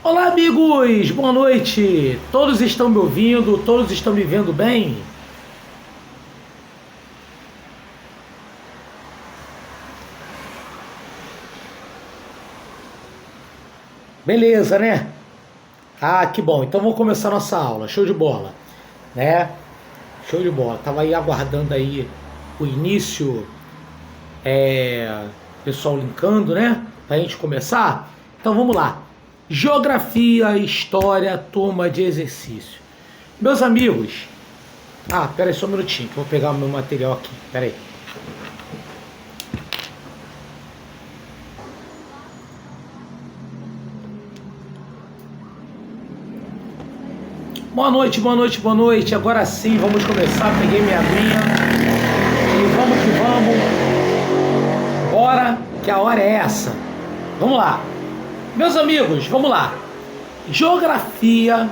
Olá, amigos! Boa noite! Todos estão me ouvindo? Todos estão me vendo bem? Beleza, né? Ah, que bom. Então vamos começar nossa aula. Show de bola, né? Show de bola. Tava aí aguardando aí o início, pessoal linkando, né? Pra gente começar. Então vamos lá. Geografia, história, turma de exercício. Meus amigos, pera aí só um minutinho, que eu vou pegar o meu material aqui. Pera aí. Boa noite, boa noite, boa noite. Agora sim, vamos começar. Peguei minha aguinha. E vamos que vamos. Bora, que a hora é essa. Vamos lá. Meus amigos, vamos lá. Geografia.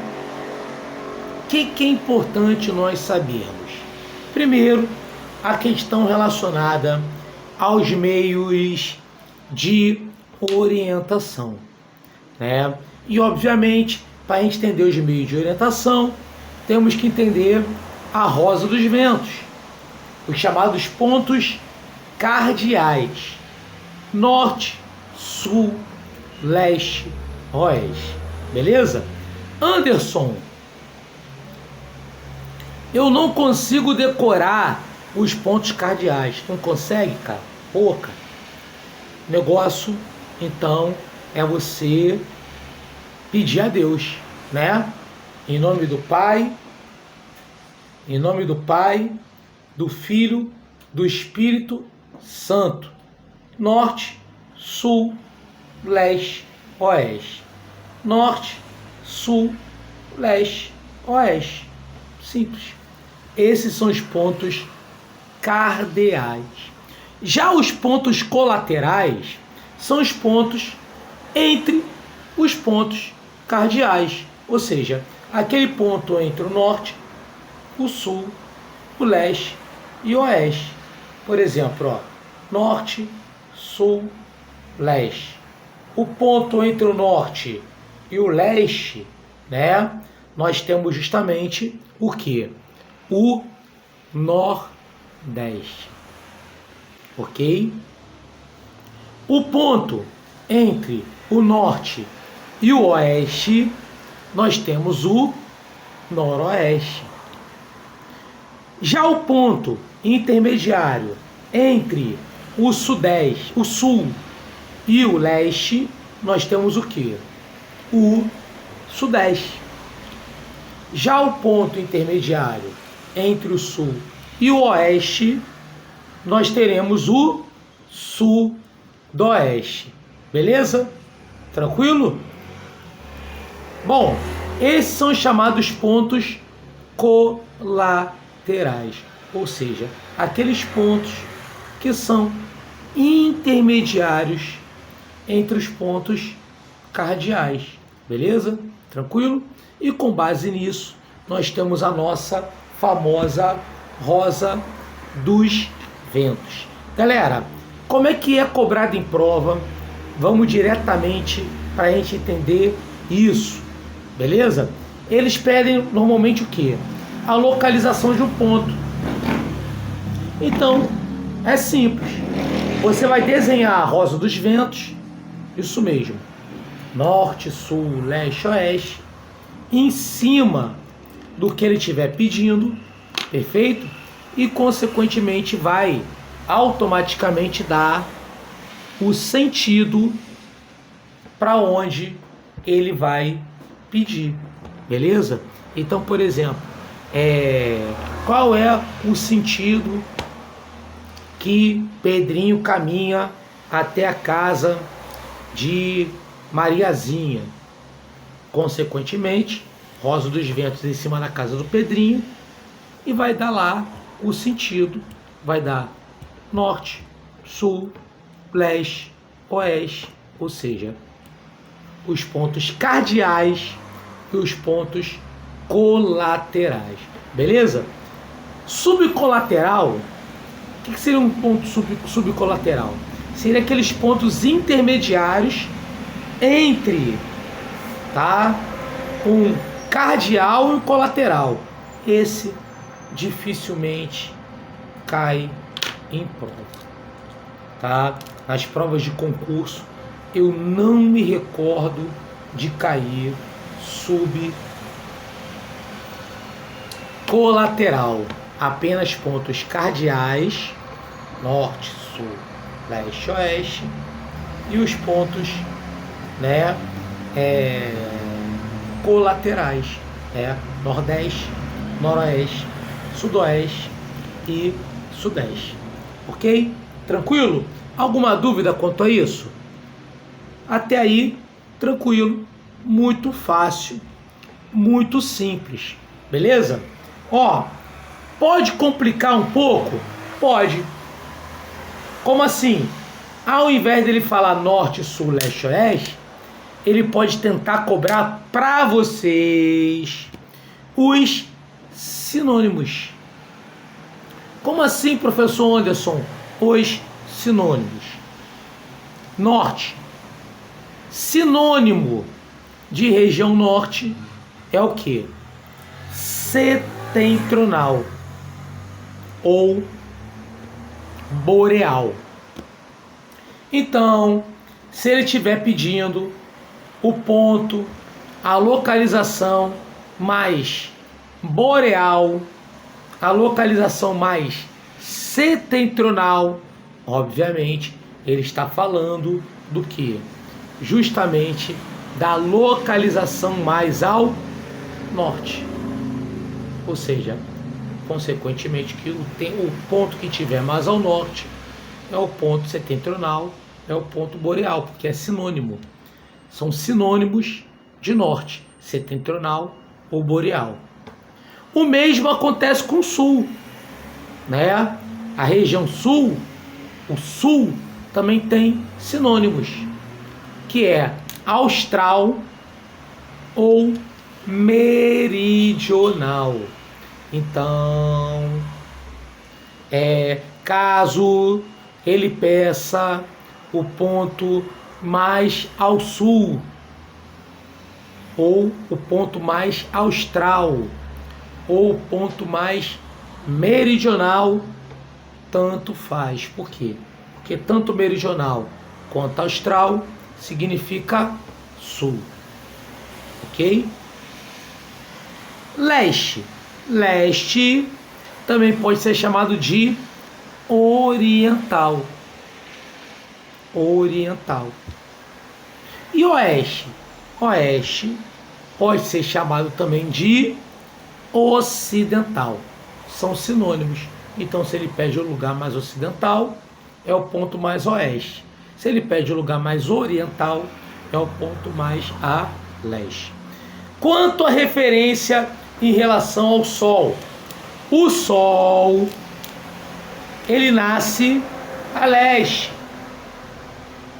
O que é importante nós sabermos? Primeiro, a questão relacionada aos meios de orientação, né? E, obviamente, para entender os meios de orientação, temos que entender a rosa dos ventos, os chamados pontos cardeais: norte, sul, leste, oeste. Beleza? Anderson, eu não consigo decorar os pontos cardeais. Não consegue, cara? Pouca. Negócio, então, é você pedir a Deus, né? Em nome do Pai, do Filho, do Espírito Santo. Norte, sul, leste, oeste. Norte, sul, leste, oeste. Simples. Esses são os pontos cardeais. Já os pontos colaterais são os pontos entre os pontos cardeais, ou seja, aquele ponto entre o norte, o sul, o leste e o oeste. Por exemplo, norte, sul, leste. O ponto entre o norte e o leste, né? Nós temos justamente o que? O Nordeste. Ok? O ponto entre o norte e o oeste, nós temos o Noroeste. Já o ponto intermediário entre o Sudeste, o Sul e o Leste, nós temos o que? O Sudeste. Já o ponto intermediário entre o Sul e o Oeste, nós teremos o Sudoeste. Beleza? Tranquilo? Bom, esses são os chamados pontos colaterais, ou seja, aqueles pontos que são intermediários entre os pontos cardeais. Beleza? Tranquilo? E com base nisso, nós temos a nossa famosa rosa dos ventos. Galera, como é que é cobrado em prova? Vamos diretamente para a gente entender isso. Beleza? Eles pedem normalmente o quê? A localização de um ponto. Então, é simples. Você vai desenhar a rosa dos ventos, isso mesmo, norte, sul, leste, oeste, em cima do que ele estiver pedindo, perfeito? E, consequentemente, vai automaticamente dar o sentido para onde ele vai pedir, beleza? Então, por exemplo, qual é o sentido que Pedrinho caminha até a casa de Mariazinha? Consequentemente, rosa dos ventos em cima da casa do Pedrinho, e vai dar lá o sentido, vai dar norte, sul, leste, oeste, ou seja, os pontos cardeais e os pontos colaterais. Beleza? Subcolateral, o que seria um ponto subcolateral? Seria aqueles pontos intermediários entre tá? Um cardial e um colateral. Esse dificilmente cai em prova, tá? Nas provas de concurso eu não me recordo de cair subcolateral, apenas pontos cardeais, norte, sul, leste, oeste, e os pontos, né, colaterais, né, nordeste, noroeste, sudoeste e sudeste. Ok? Tranquilo? Alguma dúvida quanto a isso? Até aí, tranquilo, muito fácil, muito simples, beleza? Ó, pode complicar um pouco? Pode. Como assim? Ao invés dele falar norte, sul, leste, oeste, ele pode tentar cobrar para vocês os sinônimos. Como assim, professor Anderson? Os sinônimos. Norte. Sinônimo de região norte é o que? Setentrional ou boreal. Então, se ele estiver pedindo o ponto, a localização mais boreal, a localização mais setentrional, obviamente, ele está falando do que? Justamente da localização mais ao norte. Ou seja, consequentemente, que o ponto que tiver mais ao norte é o ponto setentrional, é o ponto boreal, porque é sinônimo. São sinônimos de norte, setentrional ou boreal. O mesmo acontece com o sul, né? A região sul, o sul também tem sinônimos, que é austral ou meridional. Então, caso ele peça o ponto mais ao sul ou o ponto mais austral ou o ponto mais meridional, tanto faz. Por quê? Porque tanto meridional quanto austral significa sul. Ok? Leste. Leste também pode ser chamado de oriental. Oriental. E oeste? Oeste pode ser chamado também de ocidental. São sinônimos. Então, se ele pede o lugar mais ocidental, é o ponto mais oeste. Se ele pede o lugar mais oriental, é o ponto mais a leste. Quanto à referência em relação ao Sol, o Sol, ele nasce a leste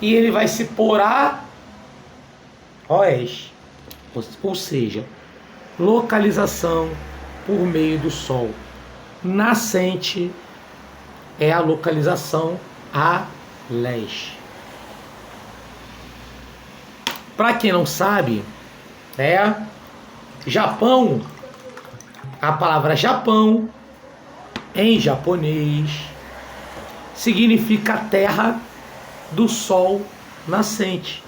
e ele vai se pôr a oeste, ou seja, localização por meio do Sol. Nascente é a localização a leste. Para quem não sabe, Japão, a palavra Japão em japonês significa terra do sol nascente.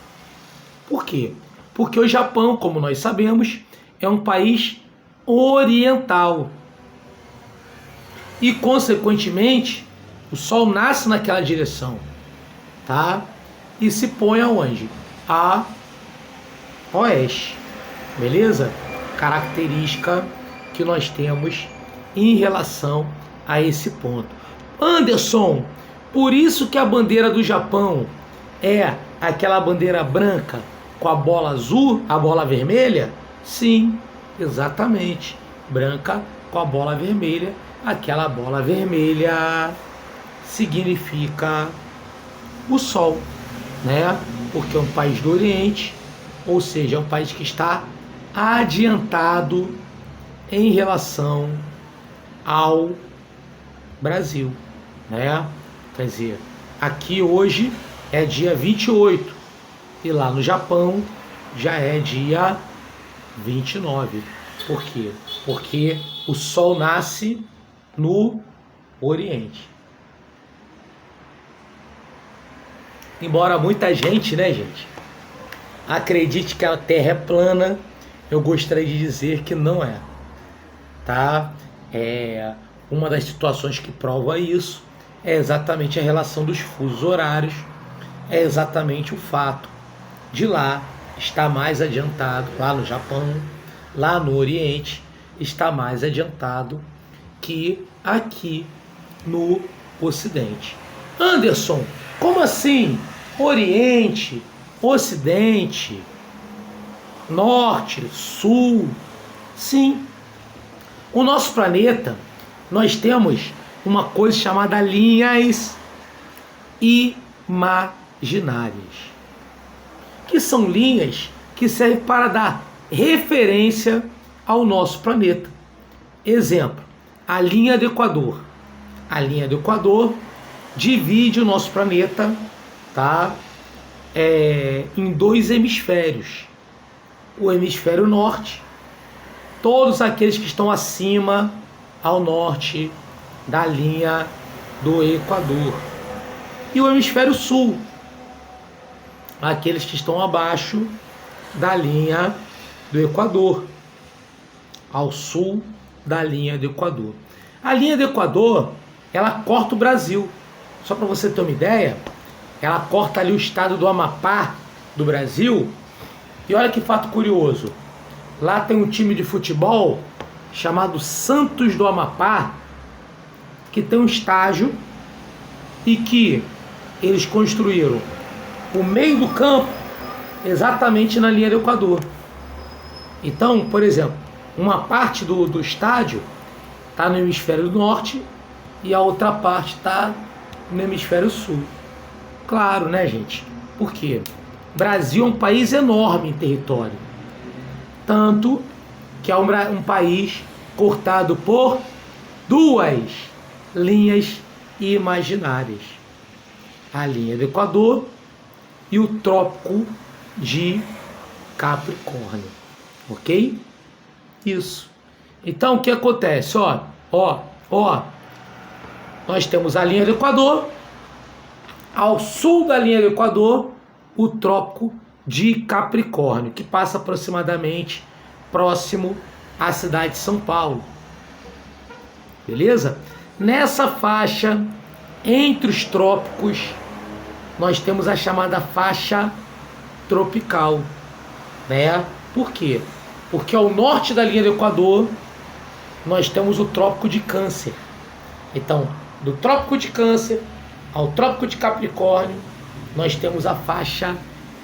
Por quê? Porque o Japão, como nós sabemos, é um país oriental. E, consequentemente, o sol nasce naquela direção, tá? E se põe aonde? A oeste. Beleza? Característica que nós temos em relação a esse ponto. Anderson, por isso que a bandeira do Japão é aquela bandeira branca com a bola azul, a bola vermelha? Sim, exatamente. Branca com a bola vermelha. Aquela bola vermelha significa o Sol, né? Porque é um país do Oriente, ou seja, é um país que está adiantado em relação ao Brasil, né? Quer dizer, aqui hoje é dia 28 e lá no Japão já é dia 29. Por quê? Porque o Sol nasce no Oriente. Embora muita gente, né, gente, acredite que a Terra é plana, eu gostaria de dizer que não é. Tá? Uma das situações que prova isso é exatamente a relação dos fusos horários, é exatamente o fato de lá estar mais adiantado, lá no Japão, lá no Oriente, está mais adiantado que aqui no Ocidente. Anderson, como assim? Oriente, Ocidente, Norte, Sul? Sim. O nosso planeta, nós temos uma coisa chamada linhas imaginárias, que são linhas que servem para dar referência ao nosso planeta. Exemplo, a linha do Equador. A linha do Equador divide o nosso planeta, tá, em dois hemisférios. O hemisfério norte, todos aqueles que estão acima ao norte da linha do Equador. E o hemisfério sul, aqueles que estão abaixo da linha do Equador, ao sul da linha do Equador. A linha do Equador, ela corta o Brasil. Só para você ter uma ideia, ela corta ali o estado do Amapá, do Brasil. E olha que fato curioso, lá tem um time de futebol chamado Santos do Amapá, que tem um estádio e que eles construíram o meio do campo exatamente na linha do Equador. Então, por exemplo, uma parte do estádio está no hemisfério norte e a outra parte está no hemisfério sul. Claro, né, gente? Por quê? O Brasil é um país enorme em território. Tanto que é um país cortado por duas linhas imaginárias. A linha do Equador e o Trópico de Capricórnio. Ok? Isso. Então, o que acontece? Nós temos a linha do Equador. Ao sul da linha do Equador, o Trópico de Capricórnio, que passa aproximadamente próximo à cidade de São Paulo. Beleza? Nessa faixa, entre os trópicos, nós temos a chamada faixa tropical, né? Por quê? Porque ao norte da linha do Equador, nós temos o Trópico de Câncer. Então, do Trópico de Câncer ao Trópico de Capricórnio, nós temos a faixa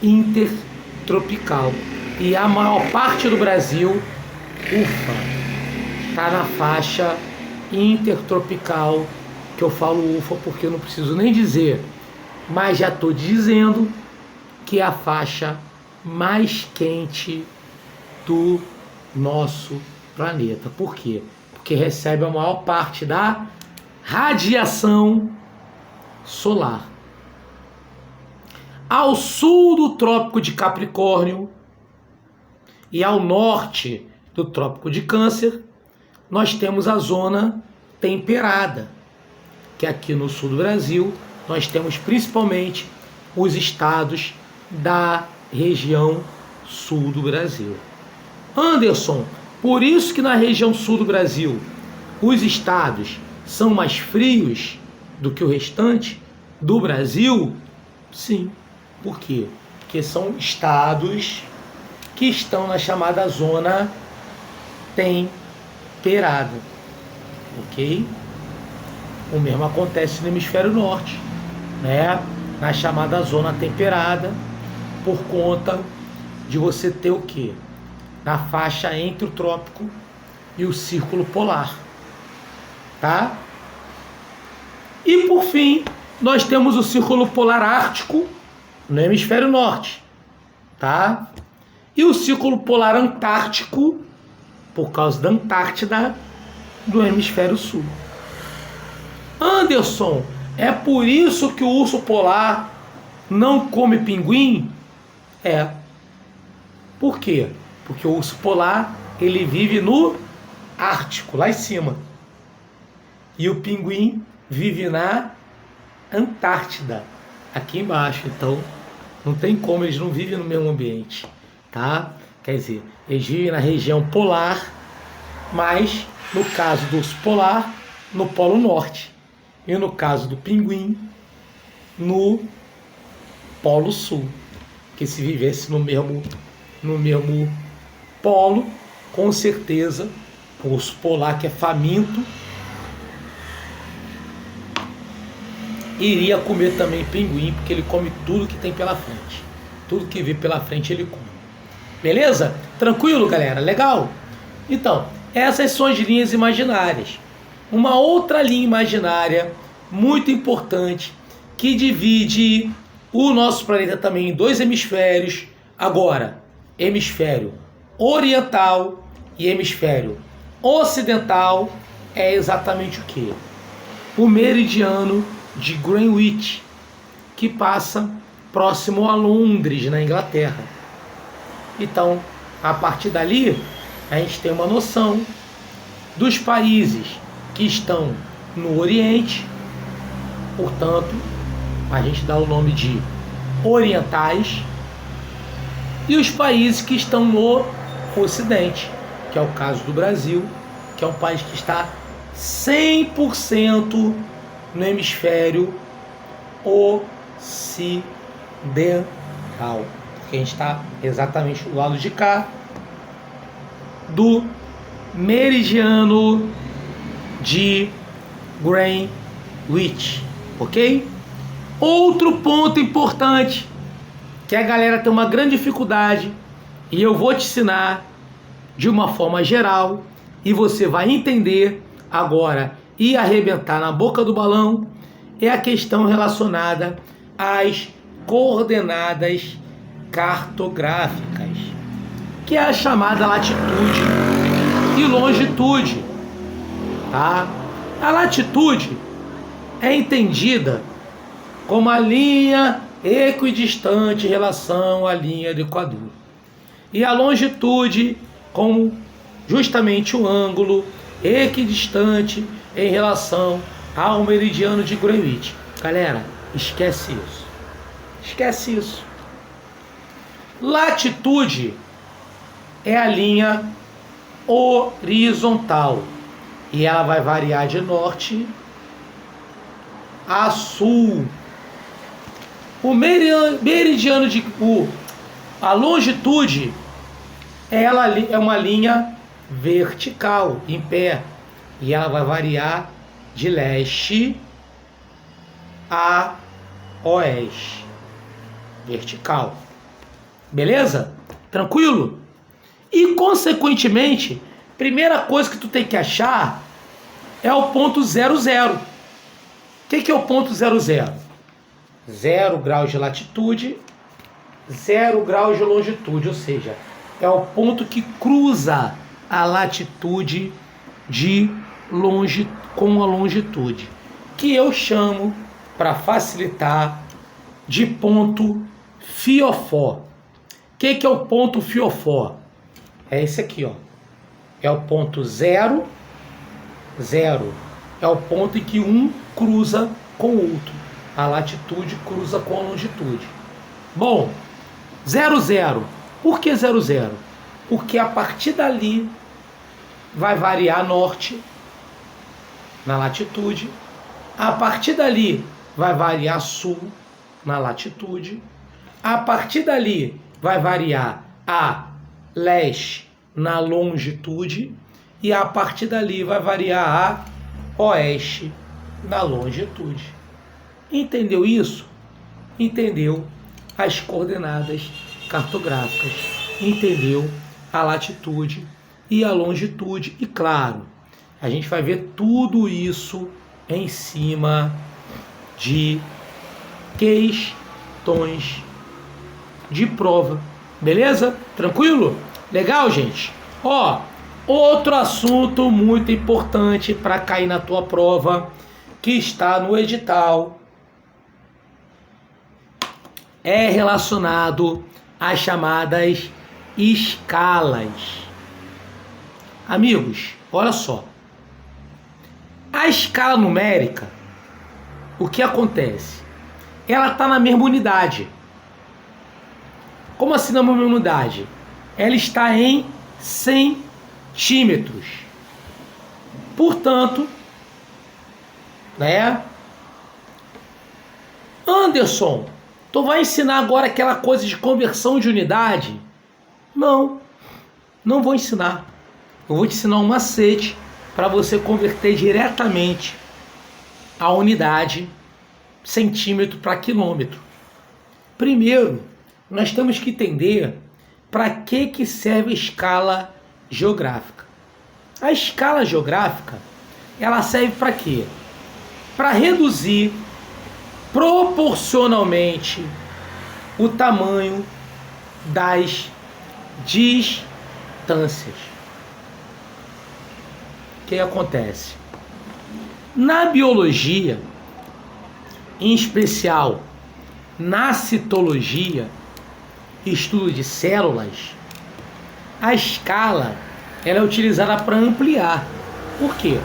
intertropical. E a maior parte do Brasil, está na faixa intertropical, que eu falo ufa porque eu não preciso nem dizer, mas já estou dizendo que é a faixa mais quente do nosso planeta. Por quê? Porque recebe a maior parte da radiação solar. Ao sul do Trópico de Capricórnio e ao norte do Trópico de Câncer, nós temos a zona temperada, que aqui no sul do Brasil nós temos principalmente os estados da região sul do Brasil. Anderson, por isso que na região sul do Brasil os estados são mais frios do que o restante do Brasil? Sim. Por quê? Porque são estados que estão na chamada zona temperada. Ok? O mesmo acontece no hemisfério norte, né? Na chamada zona temperada, por conta de você ter o quê? Na faixa entre o trópico e o círculo polar, tá? E por fim, nós temos o círculo polar ártico no hemisfério norte, tá? E o círculo polar antártico, por causa da Antártida, do hemisfério sul. Anderson, é por isso que o urso polar não come pinguim? É. Por quê? Porque o urso polar, ele vive no Ártico, lá em cima. E o pinguim vive na Antártida, aqui embaixo. Então, não tem como, eles não vivem no mesmo ambiente, tá? Quer dizer, eles vivem na região polar, mas no caso do urso polar, no Polo Norte. E no caso do pinguim, no Polo Sul. Que se vivesse no mesmo polo, com certeza, o urso polar, que é faminto, iria comer também pinguim, porque ele come tudo que tem pela frente. Tudo que vê pela frente ele come. Beleza? Tranquilo, galera? Legal? Então, essas são as linhas imaginárias. Uma outra linha imaginária muito importante que divide o nosso planeta também em dois hemisférios. Agora, hemisfério oriental e hemisfério ocidental é exatamente o que? O meridiano de Greenwich, que passa próximo a Londres, na Inglaterra. Então, a partir dali, a gente tem uma noção dos países que estão no Oriente, portanto, a gente dá o nome de orientais, e os países que estão no Ocidente, que é o caso do Brasil, que é um país que está 100% no hemisfério ocidental, porque a gente está exatamente do lado de cá do meridiano de Greenwich, ok? Outro ponto importante que a galera tem uma grande dificuldade, e eu vou te ensinar de uma forma geral, e você vai entender agora e arrebentar na boca do balão, é a questão relacionada às coordenadas cartográficas, que é a chamada latitude e longitude, tá? A latitude é entendida como a linha equidistante em relação à linha do Equador, e a longitude como justamente o ângulo equidistante em relação ao meridiano de Greenwich. Galera, esquece isso. Esquece isso. Latitude é a linha horizontal e ela vai variar de norte a sul. O meridiano de a longitude, ela é uma linha vertical, em pé, e ela vai variar de leste a oeste, vertical. Beleza? Tranquilo? E, consequentemente, primeira coisa que tu tem que achar é o ponto 00. O que é o ponto 00? 0 graus de latitude, 0 graus de longitude, ou seja, é o ponto que cruza a latitude com a longitude, que eu chamo, para facilitar, de ponto fiofó. O que é o ponto fiofó? É esse aqui, ó. É o ponto 0, 0. É o ponto em que um cruza com o outro. A latitude cruza com a longitude. Bom, 0, 0. Por que 0, 0? Porque a partir dali vai variar norte na latitude. A partir dali vai variar sul na latitude. A partir dali vai variar a leste na longitude. E a partir dali vai variar a oeste na longitude. Entendeu isso? Entendeu as coordenadas cartográficas, entendeu a latitude e a longitude, e claro, a gente vai ver tudo isso em cima de questões de prova, beleza? Tranquilo? Legal, gente? Ó, outro assunto muito importante para cair na tua prova, que está no edital, é relacionado às chamadas escalas. Amigos, olha só. A escala numérica, o que acontece? Ela está na mesma unidade. Como assim na mesma unidade? Ela está em centímetros. Portanto, né? Anderson, tu vai ensinar agora aquela coisa de conversão de unidade? Não, não vou ensinar. Eu vou te ensinar um macete para você converter diretamente a unidade centímetro para quilômetro. Primeiro, nós temos que entender para que serve a escala geográfica. A escala geográfica, ela serve para quê? Para reduzir proporcionalmente o tamanho das distâncias. O que acontece? Na biologia, em especial na citologia, estudo de células, a escala ela é utilizada para ampliar. Por quê?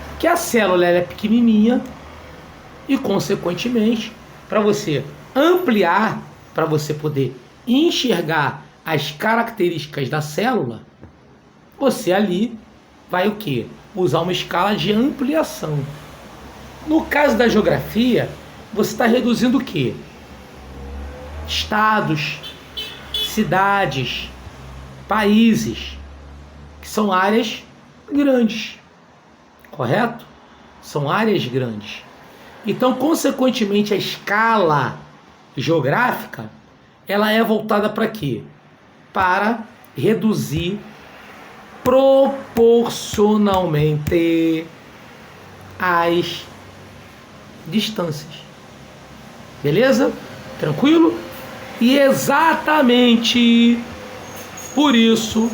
Porque a célula ela é pequenininha e, consequentemente, para você ampliar, para você poder enxergar as características da célula, você ali vai o quê? Usar uma escala de ampliação. No caso da geografia, você está reduzindo o quê? Estados, cidades, países, que são áreas grandes, correto? São áreas grandes. Então, consequentemente, a escala geográfica, ela é voltada para quê? Para reduzir proporcionalmente as distâncias. Beleza? Tranquilo? E exatamente por isso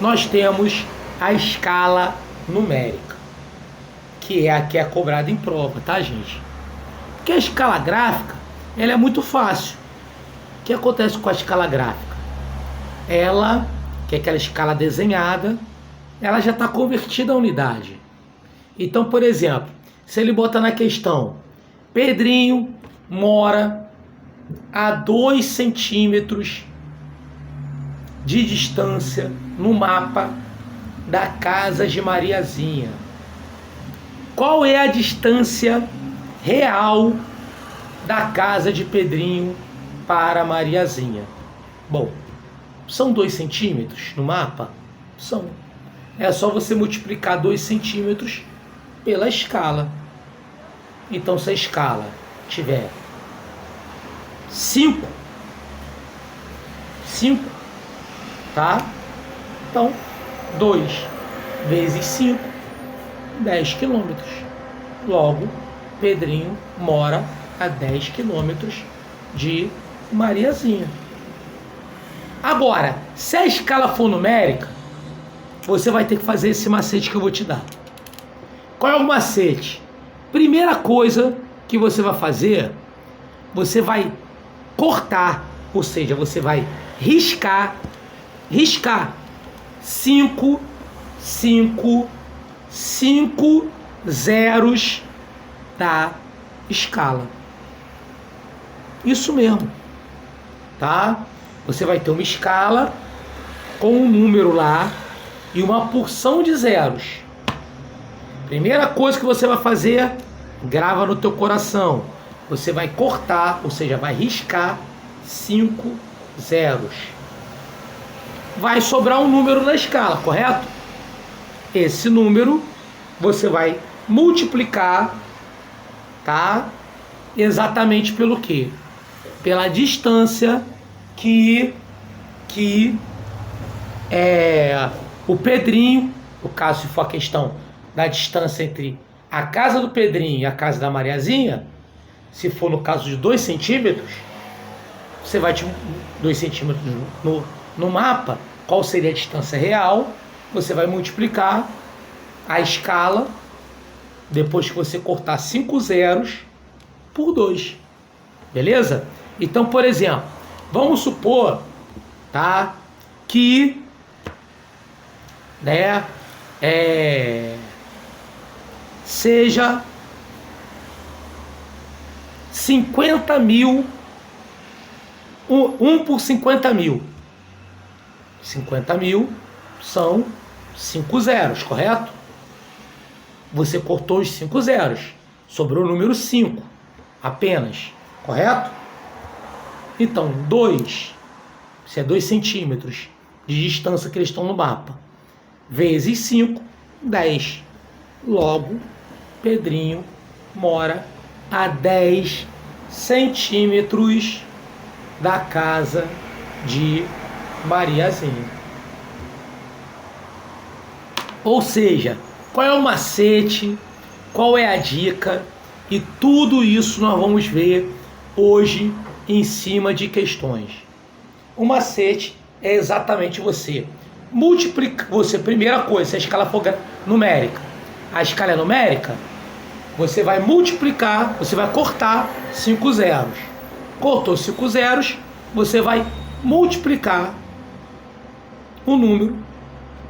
nós temos a escala numérica, que é a que é cobrada em prova, tá, gente? Porque a escala gráfica, ela é muito fácil. O que acontece com a escala gráfica? Ela, que é aquela escala desenhada, ela já está convertida a unidade. Então, por exemplo, se ele bota na questão, Pedrinho mora a 2 centímetros de distância no mapa da casa de Mariazinha. Qual é a distância real da casa de Pedrinho para Mariazinha? Bom, são 2 centímetros no mapa? São. É só você multiplicar 2 centímetros pela escala. Então, se a escala tiver 5, tá? Então, 2 vezes 5, 10 quilômetros. Logo, Pedrinho mora a 10 quilômetros de Mariazinha. Agora, se a escala for numérica, você vai ter que fazer esse macete que eu vou te dar. Qual é o macete? Primeira coisa que você vai fazer, você vai cortar, ou seja, você vai riscar 5 zeros da escala. Isso mesmo, tá? Você vai ter uma escala com um número lá e uma porção de zeros. Primeira coisa que você vai fazer, grava no teu coração. Você vai cortar, ou seja, vai riscar 5 zeros. Vai sobrar um número na escala, correto? Esse número você vai multiplicar, tá? Exatamente pelo quê? Pela distância que o Pedrinho, no caso se for a questão da distância entre a casa do Pedrinho e a casa da Mariazinha, se for no caso de 2 centímetros, você vai te 2 centímetros no mapa, qual seria a distância real, você vai multiplicar a escala, depois que você cortar 5 zeros, por 2. Beleza? Então, por exemplo, vamos supor, tá, que, né, seja 50 mil, 1 por 50 mil. 50 mil são 5 zeros, correto? Você cortou os 5 zeros, sobrou o número 5 apenas, correto? Então, 2, se é 2 centímetros de distância que eles estão no mapa, vezes 5, 10. Logo, Pedrinho mora a 10 centímetros da casa de Mariazinha. Ou seja, qual é o macete, qual é a dica, e tudo isso nós vamos ver hoje em cima de questões. O macete é exatamente você multiplicar. Primeira coisa, se a escala for numérica, a escala é numérica, você vai multiplicar, você vai cortar 5 zeros. Cortou 5 zeros, você vai multiplicar o número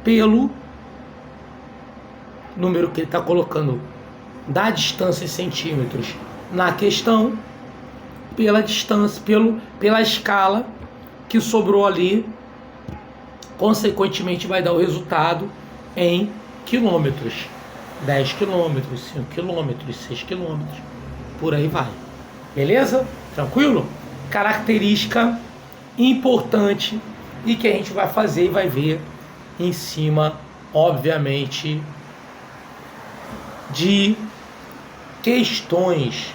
pelo número que ele está colocando da distância em centímetros na questão, pela distância, pela escala que sobrou ali, consequentemente vai dar o resultado em quilômetros. 10 quilômetros, 5 quilômetros, 6 quilômetros, por aí vai. Beleza? Tranquilo? Característica importante e que a gente vai fazer e vai ver em cima, obviamente, de questões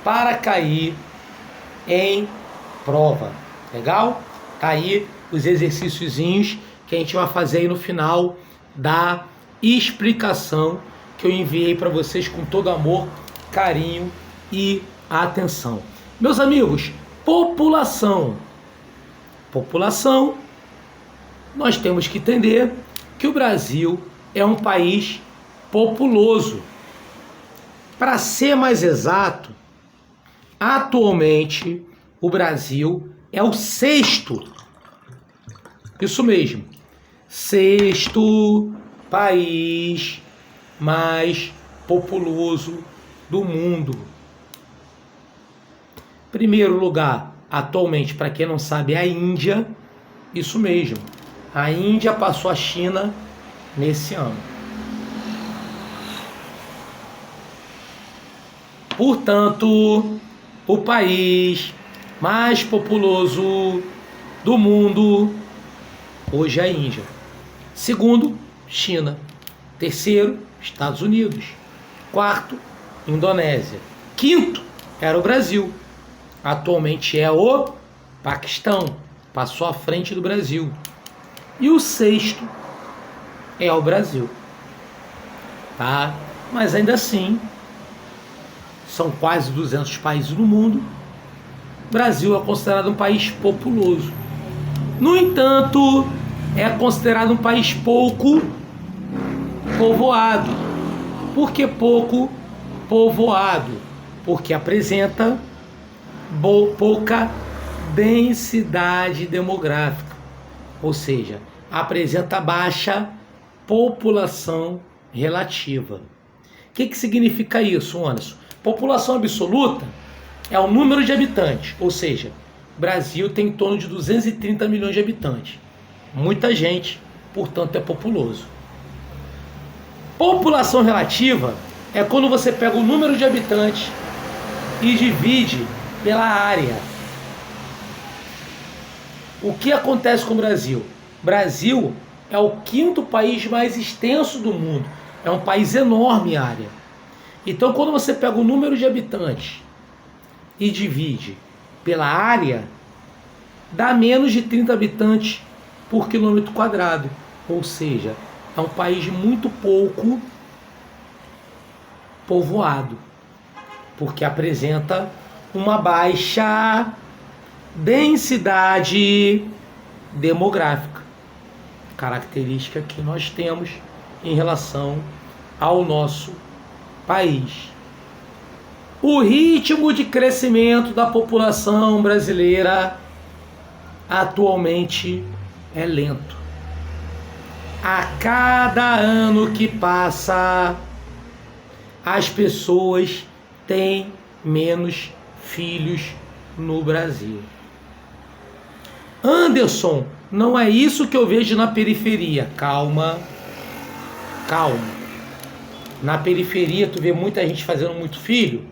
para cair em prova. Legal? Tá aí os exercíciozinhos que a gente vai fazer aí no final da explicação que eu enviei para vocês com todo amor, carinho e atenção. Meus amigos, população, nós temos que entender que o Brasil é um país populoso. Para ser mais exato, atualmente o Brasil é o 6º, isso mesmo, 6º país mais populoso do mundo. Primeiro lugar, atualmente, para quem não sabe, é a Índia. Isso mesmo, a Índia passou a China nesse ano. Portanto, o país mais populoso do mundo hoje é a Índia. Segundo, China. Terceiro, Estados Unidos. Quarto, Indonésia. Quinto, era o Brasil. Atualmente é o Paquistão. Passou à frente do Brasil. E o 6º é o Brasil. Tá? Mas ainda assim, são quase 200 países no mundo. O Brasil é considerado um país populoso. No entanto, é considerado um país pouco povoado. Por que pouco povoado? Porque apresenta pouca densidade demográfica. Ou seja, apresenta baixa população relativa. O que significa isso, Anderson? População absoluta é o número de habitantes, ou seja, o Brasil tem em torno de 230 milhões de habitantes. Muita gente, portanto, é populoso. População relativa é quando você pega o número de habitantes e divide pela área. O que acontece com o Brasil? O Brasil é o 5º país mais extenso do mundo. É um país enorme em área. Então, quando você pega o número de habitantes e divide pela área, dá menos de 30 habitantes por quilômetro quadrado. Ou seja, é um país muito pouco povoado, porque apresenta uma baixa densidade demográfica, característica que nós temos em relação ao nosso país. O ritmo de crescimento da população brasileira atualmente é lento. A cada ano que passa, as pessoas têm menos filhos no Brasil. Anderson, não é isso que eu vejo na periferia. Calma. Na periferia tu vê muita gente fazendo muito filho?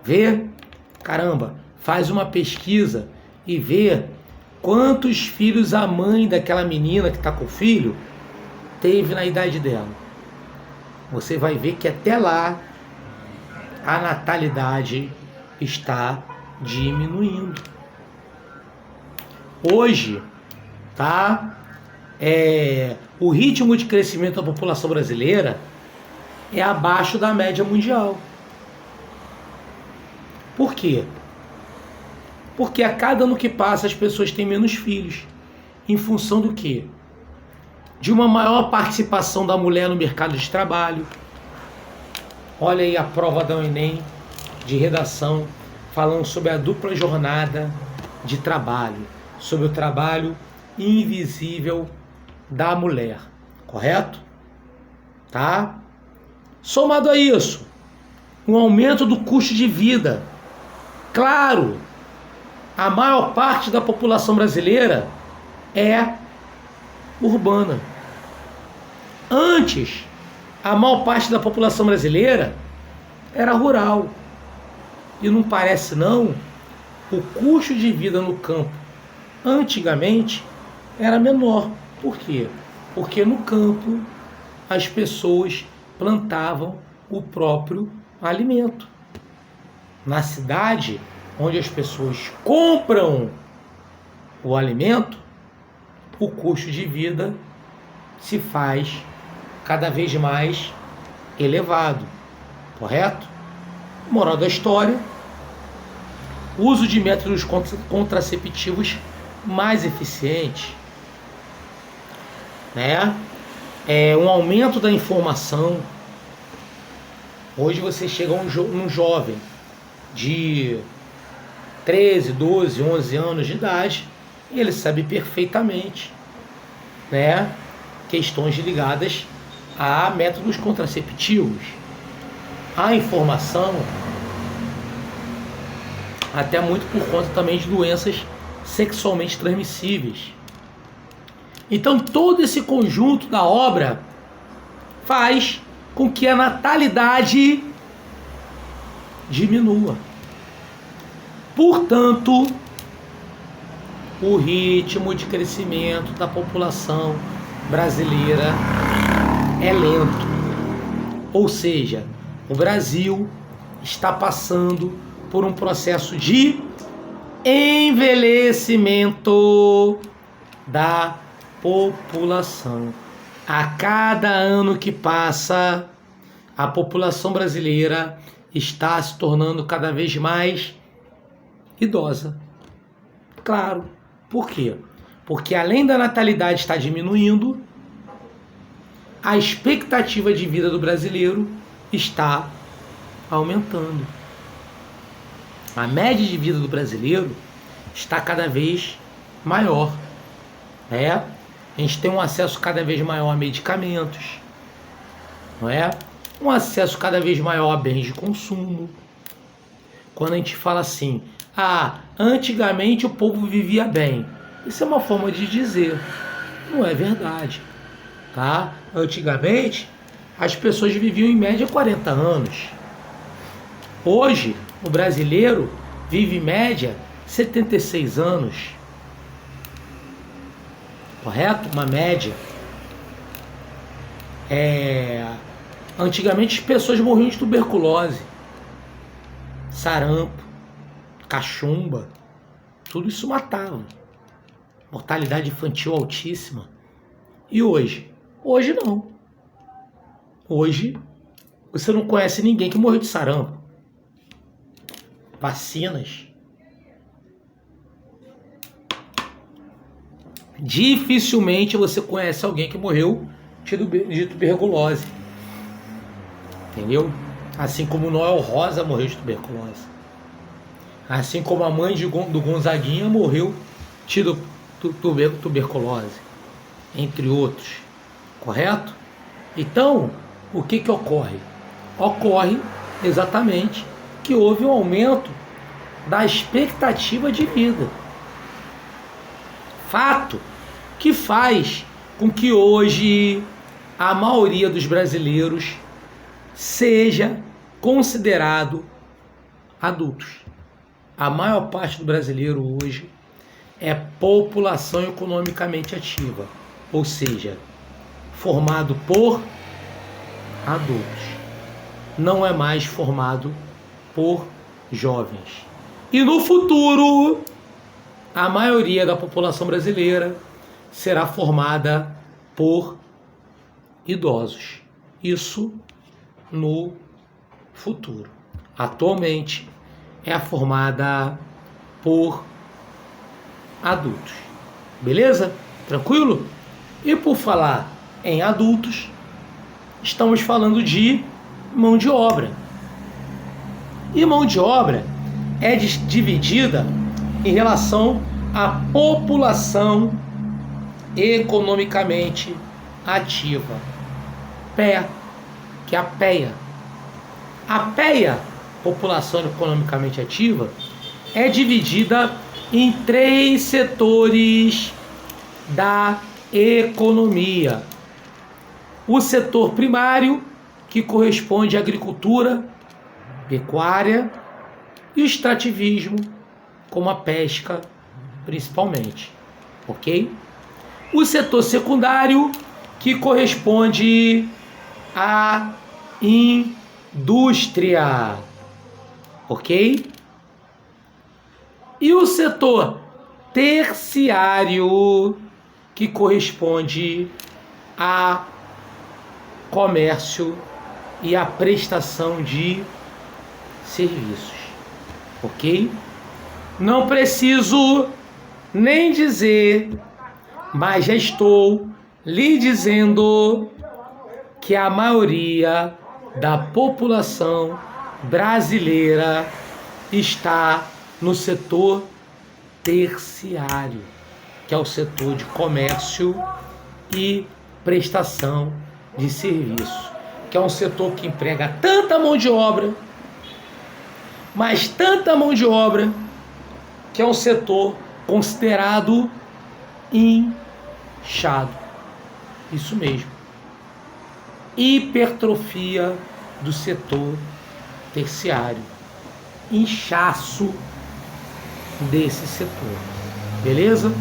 Vê? Caramba, faz uma pesquisa e vê quantos filhos a mãe daquela menina que está com o filho teve na idade dela. Você vai ver que até lá a natalidade está diminuindo. Hoje, tá? O ritmo de crescimento da população brasileira é abaixo da média mundial. Por quê? Porque a cada ano que passa as pessoas têm menos filhos. Em função do quê? De uma maior participação da mulher no mercado de trabalho. Olha aí a prova da Enem de redação falando sobre a dupla jornada de trabalho, sobre o trabalho invisível da mulher, correto? Tá? Somado a isso, um aumento do custo de vida. Claro, a maior parte da população brasileira é urbana. Antes, a maior parte da população brasileira era rural. E não parece não, o custo de vida no campo antigamente era menor. Por quê? Porque no campo as pessoas plantavam o próprio alimento. Na cidade, onde as pessoas compram o alimento, o custo de vida se faz cada vez mais elevado, correto? Moral da história: uso de métodos contraceptivos mais eficientes, né? Um aumento da informação. Hoje você chega a um jovem de 13, 12, 11 anos de idade e ele sabe perfeitamente, né, questões ligadas a métodos contraceptivos. A informação, até muito por conta também de doenças sexualmente transmissíveis. Então todo esse conjunto da obra faz com que a natalidade diminua. Portanto, o ritmo de crescimento da população brasileira é lento. Ou seja, o Brasil está passando por um processo de envelhecimento da população. A cada ano que passa, a população brasileira está se tornando cada vez mais idosa. Claro. Por quê? Porque além da natalidade estar diminuindo, a expectativa de vida do brasileiro está aumentando. A média de vida do brasileiro está cada vez maior, né? A gente tem um acesso cada vez maior a medicamentos, não é? Um acesso cada vez maior a bens de consumo. Quando a gente fala assim, antigamente o povo vivia bem, isso é uma forma de dizer, não é verdade, tá? Antigamente as pessoas viviam em média 40 anos. Hoje o brasileiro vive em média 76 anos. Correto? Uma média. Antigamente as pessoas morriam de tuberculose, sarampo, cachumba, tudo isso matava. Mortalidade infantil altíssima. E hoje? Hoje não. Hoje você não conhece ninguém que morreu de sarampo. Vacinas. Dificilmente você conhece alguém que morreu de tuberculose. Entendeu? Assim como Noel Rosa morreu de tuberculose. Assim como a mãe do Gonzaguinha morreu tuberculose, entre outros, correto? Então, o que ocorre? Ocorre exatamente que houve um aumento da expectativa de vida. Fato que faz com que hoje a maioria dos brasileiros seja considerado adultos. A maior parte do brasileiro hoje é população economicamente ativa, ou seja, formado por adultos. Não é mais formado por jovens. E no futuro, a maioria da população brasileira será formada por idosos. Isso no futuro. Atualmente é formada por adultos. Beleza? Tranquilo? E por falar em adultos, estamos falando de mão de obra. E mão de obra é dividida em relação à população economicamente ativa. PEA, que é a PEA. A PEA, população economicamente ativa, é dividida em 3 setores da economia. O setor primário, que corresponde à agricultura, pecuária e o extrativismo, como a pesca, principalmente. Ok? O setor secundário, que corresponde à indústria. Ok? E o setor terciário, que corresponde a comércio e a prestação de serviços. Ok? Não preciso nem dizer, mas já estou lhe dizendo que a maioria da população brasileira está no setor terciário, que é o setor de comércio e prestação de serviço, que é um setor que emprega tanta mão de obra, mas tanta mão de obra, que é um setor considerado inchado. Isso mesmo. Hipertrofia do setor terciário. Inchaço desse setor. Beleza?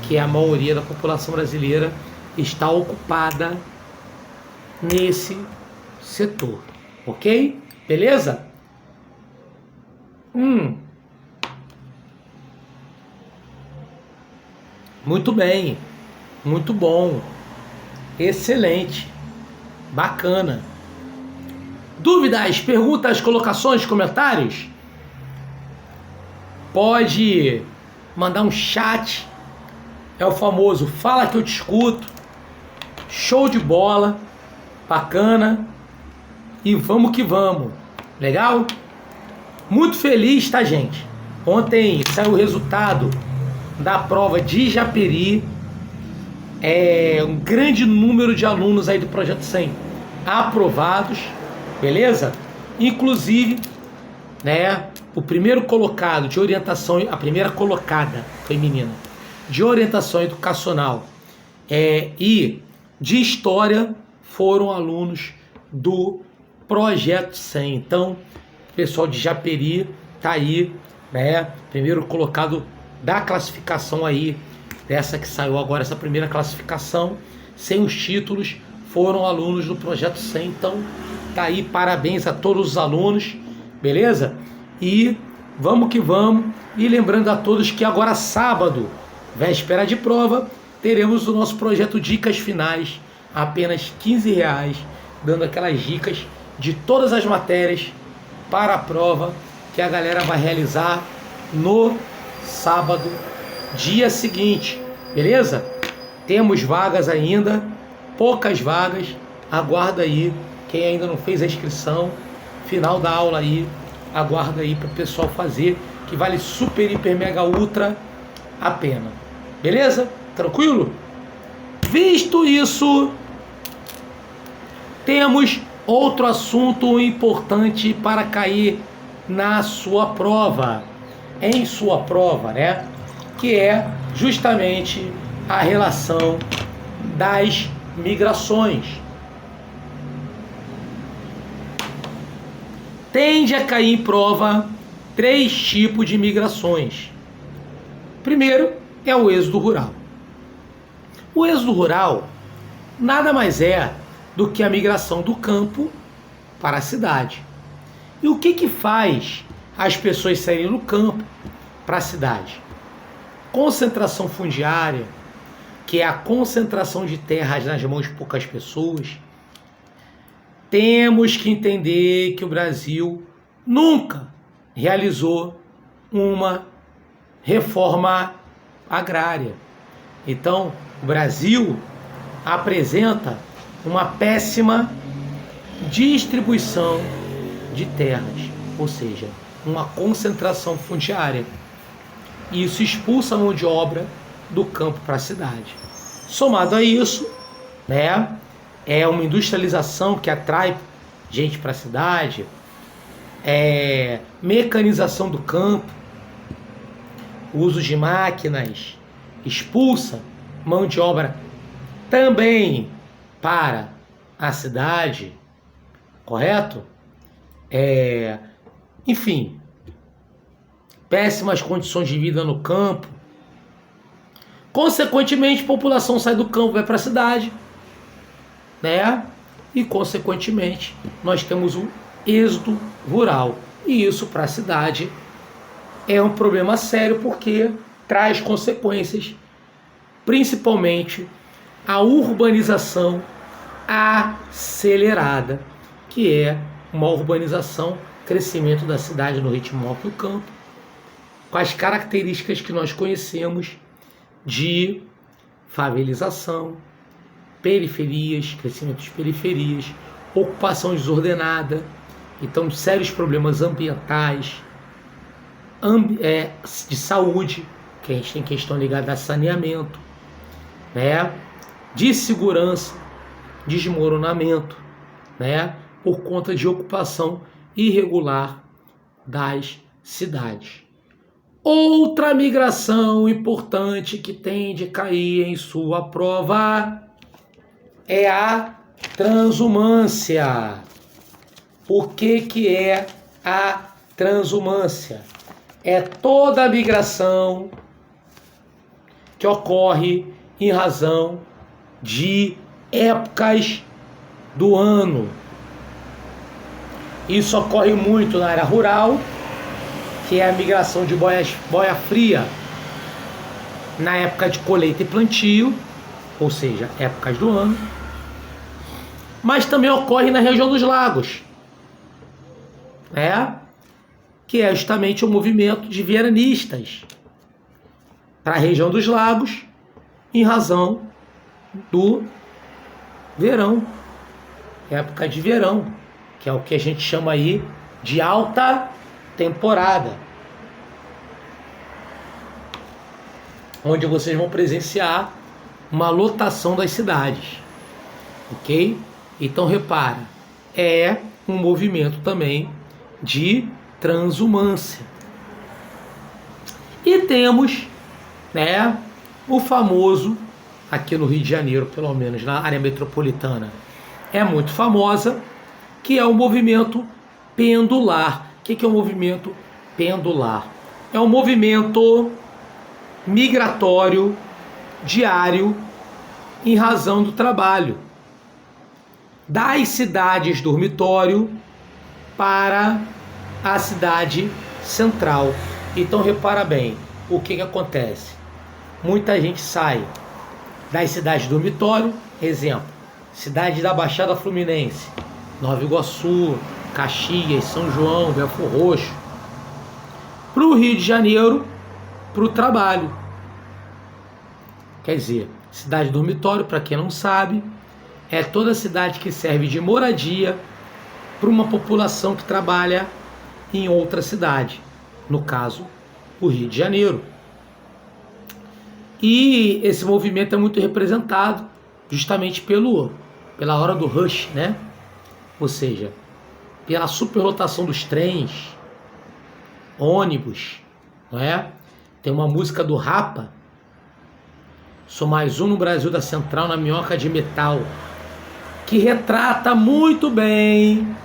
Que a maioria da população brasileira está ocupada nesse setor. Ok? Beleza? Muito bem. Muito bom. Excelente. Bacana. Dúvidas, perguntas, colocações, comentários? Pode mandar um chat. É o famoso fala que eu te escuto. Show de bola. Bacana. E vamos que vamos. Legal? Muito feliz, tá, gente? Ontem saiu o resultado da prova de Japeri. Um grande número de alunos aí do Projeto 100 aprovados, beleza? Inclusive, né, o primeiro colocado de orientação, a primeira colocada feminina de orientação educacional e de história foram alunos do Projeto 100. Então, o pessoal de Japeri tá aí, né, primeiro colocado da classificação aí, dessa que saiu agora, essa primeira classificação, sem os títulos, foram alunos do Projeto 100. Então, tá aí, parabéns a todos os alunos, beleza? E vamos que vamos. E lembrando a todos que agora sábado, véspera de prova, teremos o nosso projeto Dicas Finais, apenas R$15, dando aquelas dicas de todas as matérias para a prova que a galera vai realizar no sábado, dia seguinte, beleza? Temos vagas ainda, poucas vagas, aguarda aí, quem ainda não fez a inscrição, final da aula aí, aguarda aí para o pessoal fazer, que vale super, hiper, mega, ultra a pena, Beleza? Tranquilo? Visto isso, temos outro assunto importante para cair na sua prova, em sua prova, né? Que é justamente a relação das migrações. Tende a cair em prova 3 tipos de migrações. Primeiro é o êxodo rural. O êxodo rural nada mais é do que a migração do campo para a cidade. E o que faz as pessoas saírem do campo para a cidade? Concentração fundiária, que é a concentração de terras nas mãos de poucas pessoas. Temos que entender que o Brasil nunca realizou uma reforma agrária. Então, o Brasil apresenta uma péssima distribuição de terras, ou seja, uma concentração fundiária. E isso expulsa a mão de obra do campo para a cidade. Somado a isso, né, é uma industrialização que atrai gente para a cidade, mecanização do campo, o uso de máquinas expulsa mão de obra também para a cidade, correto? Enfim, péssimas condições de vida no campo. Consequentemente, a população sai do campo, vai para a cidade, né? E, consequentemente, nós temos o êxodo rural. E isso para a cidade é um problema sério, porque traz consequências, principalmente a urbanização acelerada, que é uma urbanização, crescimento da cidade no ritmo maior que o campo, com as características que nós conhecemos de favelização, periferias, crescimento de periferias, ocupação desordenada, então sérios problemas ambientais, de saúde, que a gente tem questão ligada a saneamento, né? De segurança, desmoronamento, né? Por conta de ocupação irregular das cidades. Outra migração importante que tende a cair em sua prova é a transumância. O que é a transumância? É toda a migração que ocorre em razão de épocas do ano. Isso ocorre muito na área rural, que é a migração de boia fria na época de colheita e plantio, ou seja, épocas do ano. Mas também ocorre na região dos lagos, que é justamente o movimento de veranistas para a região dos lagos, em razão do verão, época de verão, que é o que a gente chama aí de alta temporada, onde vocês vão presenciar uma lotação das cidades, ok? Então repara, é um movimento também de transumância. E temos, o famoso, aqui no Rio de Janeiro, pelo menos na área metropolitana, é muito famosa, que é o movimento pendular. O que é o movimento pendular? É um movimento migratório diário em razão do trabalho das cidades dormitório para a cidade central. Então repara bem, o que acontece? Muita gente sai das cidades dormitório, exemplo, cidade da Baixada Fluminense, Nova Iguaçu, Caxias, São João, Belfor Roxo, para o Rio de Janeiro, para o trabalho. Quer dizer, cidade dormitório, para quem não sabe, é toda cidade que serve de moradia para uma população que trabalha em outra cidade, no caso, o Rio de Janeiro. E esse movimento é muito representado justamente pela hora do rush, né? Ou seja, pela superlotação dos trens, ônibus, não é? Tem uma música do Rapa, Sou Mais Um no Brasil da Central, na Minhoca de Metal, que retrata muito bem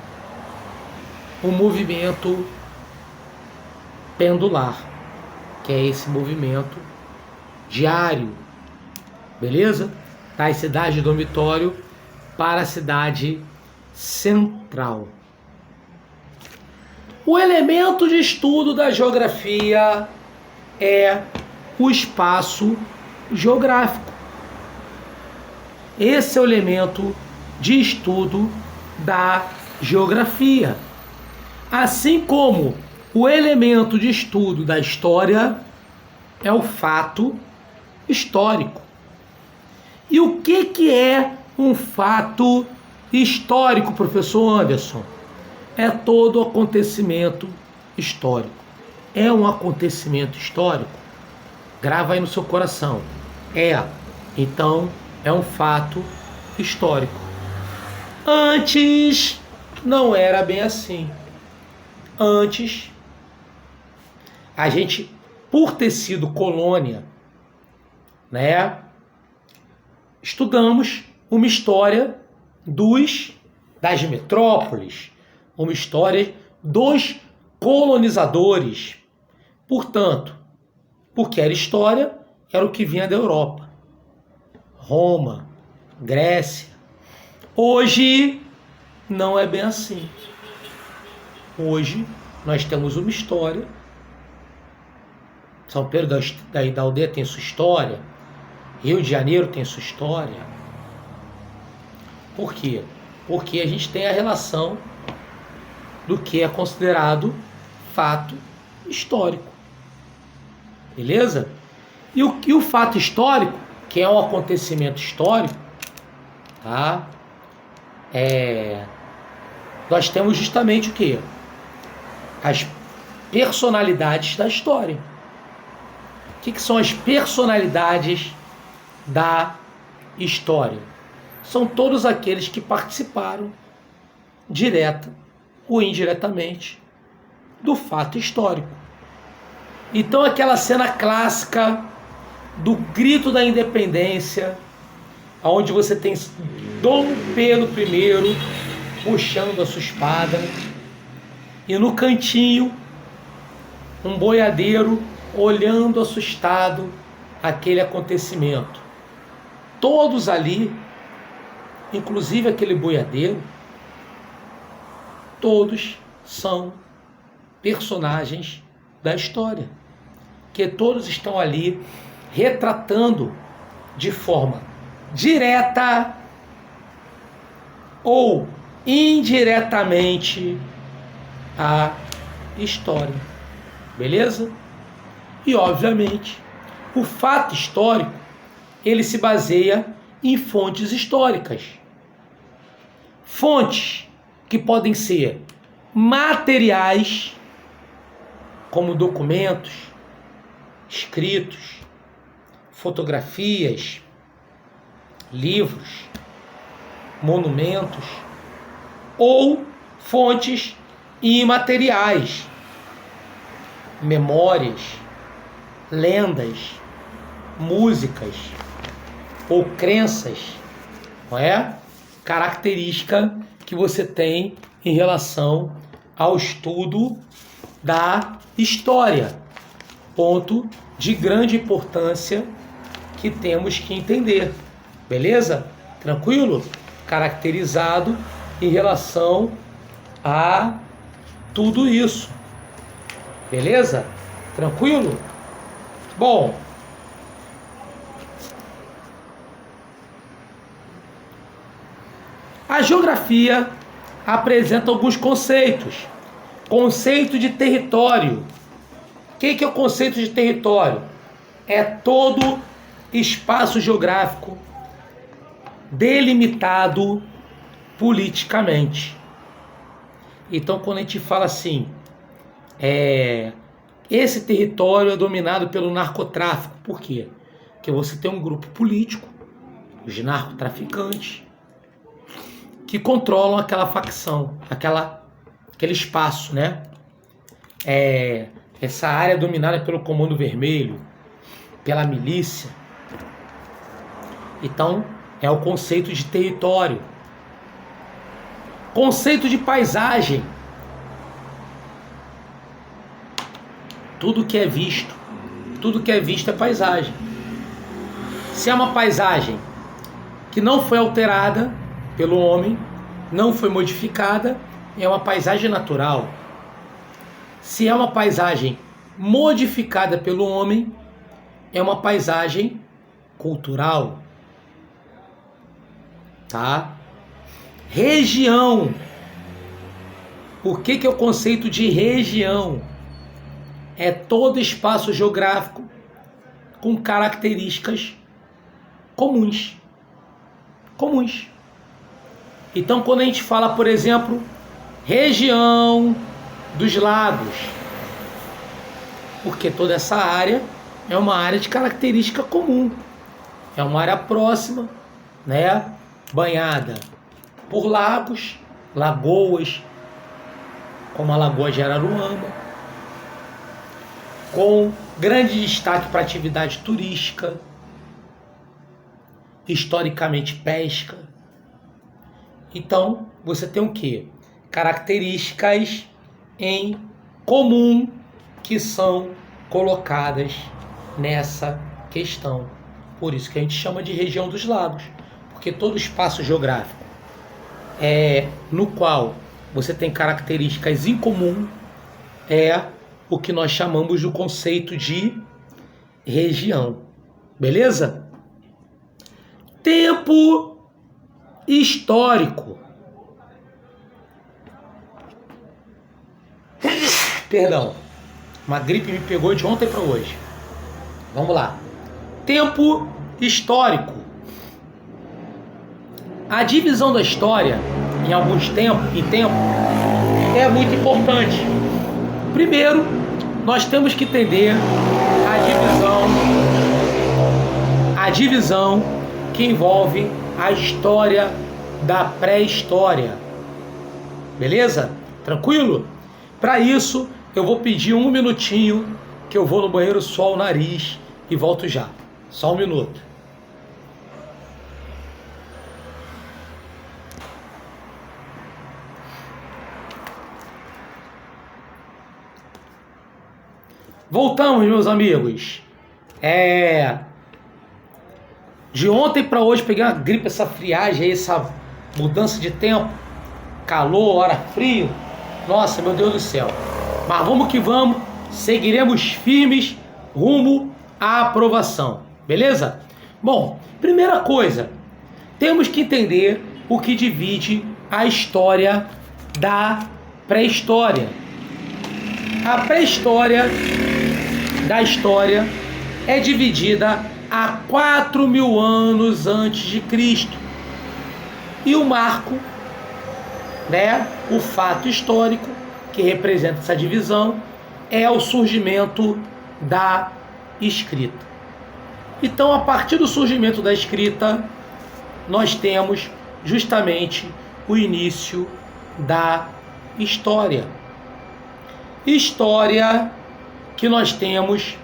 o movimento pendular, que é esse movimento diário, beleza? Da cidade de dormitório para a cidade central. O elemento de estudo da geografia é o espaço geográfico. Esse é o elemento de estudo da geografia. Assim como o elemento de estudo da história é o fato histórico. E o que é um fato histórico, professor Anderson? É todo acontecimento histórico. É um acontecimento histórico? Grava aí no seu coração. Então, é um fato histórico. Antes, não era bem assim. Antes, a gente, por ter sido colônia, né, estudamos uma história das metrópoles, uma história dos colonizadores. Portanto, porque era história, era o que vinha da Europa. Roma, Grécia. Hoje, não é bem assim. Hoje, nós temos uma história. São Pedro da Aldeia tem sua história. Rio de Janeiro tem sua história. Por quê? Porque a gente tem a relação do que é considerado fato histórico. Beleza? E o fato histórico, que é um acontecimento histórico, tá? Nós temos justamente o quê? As personalidades da história. O que são as personalidades da história? São todos aqueles que participaram, direta ou indiretamente, do fato histórico. Então, aquela cena clássica do grito da independência, onde você tem Dom Pedro I puxando a sua espada, e no cantinho, um boiadeiro olhando assustado aquele acontecimento. Todos ali, inclusive aquele boiadeiro, todos são personagens da história, que todos estão ali retratando de forma direta ou indiretamente a história. Beleza? E, obviamente, o fato histórico, ele se baseia em fontes históricas. Fontes que podem ser materiais, como documentos, escritos, fotografias, livros, monumentos, ou fontes imateriais, memórias, lendas, músicas ou crenças, não é? Característica que você tem em relação ao estudo da história. Ponto de grande importância que temos que entender. Beleza? Tranquilo? Caracterizado em relação a tudo isso. Beleza? Tranquilo? Bom, a geografia apresenta alguns conceitos. Conceito de território. O que é o conceito de território? É todo espaço geográfico delimitado politicamente. Então, quando a gente fala assim, esse território é dominado pelo narcotráfico. Por quê? que você tem um grupo político, os narcotraficantes, que controlam aquela facção, aquele espaço, né? Essa área dominada pelo Comando Vermelho, pela milícia. Então, é o conceito de território. Conceito de paisagem. Tudo que é visto é paisagem. Se é uma paisagem que não foi alterada pelo homem, não foi modificada, é uma paisagem natural. Se é uma paisagem modificada pelo homem, é uma paisagem cultural. Tá? Região. Por que é o conceito de região? É todo espaço geográfico com características comuns. Então, quando a gente fala, por exemplo, região dos lagos, porque toda essa área é uma área de característica comum, é uma área próxima, né, banhada por lagos, lagoas, como a Lagoa de Araruama, com grande destaque para atividade turística, historicamente pesca. Então, você tem o quê? Características em comum que são colocadas nessa questão. Por isso que a gente chama de região dos lagos, porque todo espaço geográfico no qual você tem características em comum é o que nós chamamos do conceito de região. Beleza? Tempo histórico. Perdão, uma gripe me pegou de ontem para hoje. Vamos lá. Tempo histórico. A divisão da história em tempo é muito importante. Primeiro, nós temos que entender a divisão que envolve a história da pré-história. Beleza? Tranquilo? Para isso, eu vou pedir um minutinho que eu vou no banheiro suar o nariz e volto já. Só um minuto. Voltamos, meus amigos. De ontem para hoje peguei uma gripe, essa friagem aí, essa mudança de tempo, calor, hora frio. Nossa, meu Deus do céu. Mas vamos que vamos, seguiremos firmes rumo à aprovação. Beleza? Bom, primeira coisa, temos que entender o que divide a história da pré-história. A pré-história da história é dividida a 4.000 anos antes de Cristo. E o marco, né, o fato histórico que representa essa divisão é o surgimento da escrita. Então, a partir do surgimento da escrita, nós temos justamente o início da história. História que nós temos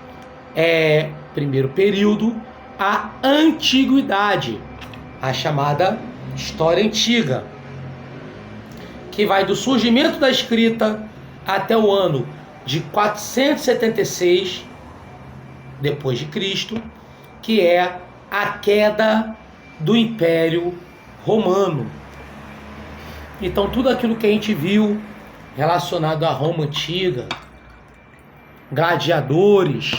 primeiro período, a antiguidade, a chamada história antiga, que vai do surgimento da escrita até o ano de 476 depois de Cristo, que é a queda do Império Romano. Então, tudo aquilo que a gente viu relacionado à Roma antiga, gladiadores,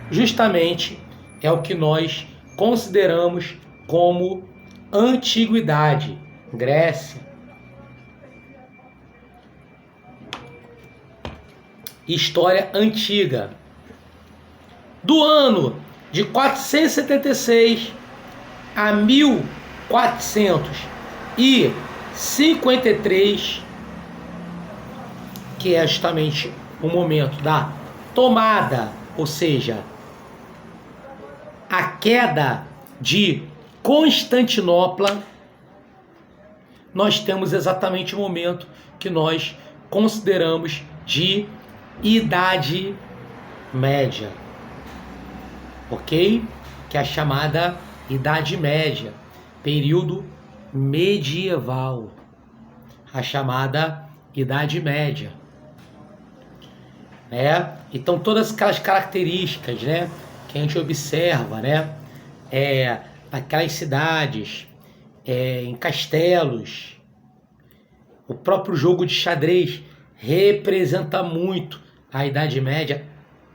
justamente é o que nós consideramos como antiguidade. Grécia. História antiga. Do ano de 476 a 1453, que é justamente o momento da tomada, ou seja, a queda de Constantinopla, nós temos exatamente o momento que nós consideramos de Idade Média, ok? Que é a chamada Idade Média, período medieval, a chamada Idade Média, né? Então todas aquelas características, né, que a gente observa, né, naquelas cidades, em castelos, o próprio jogo de xadrez representa muito a Idade Média,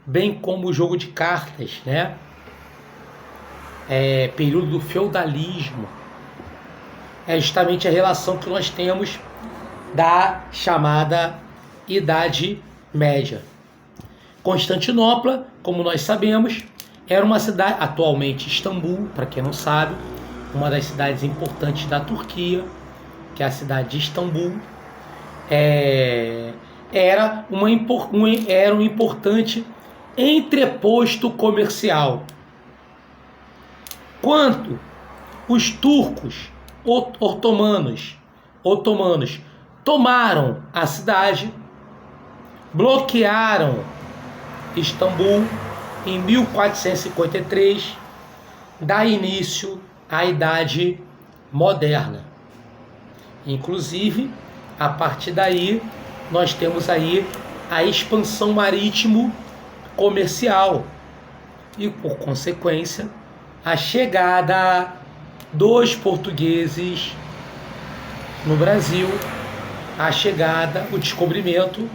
bem como o jogo de cartas, né? Período do feudalismo. É justamente a relação que nós temos da chamada Idade Média. Constantinopla, como nós sabemos, era uma cidade, atualmente Istambul, para quem não sabe, uma das cidades importantes da Turquia, que é a cidade de Istambul, era um importante entreposto comercial. Quando os turcos otomanos tomaram a cidade, bloquearam Istambul em 1453, dá início à Idade Moderna. Inclusive, a partir daí, nós temos aí a expansão marítimo-comercial e, por consequência, a chegada dos portugueses no Brasil, o descobrimento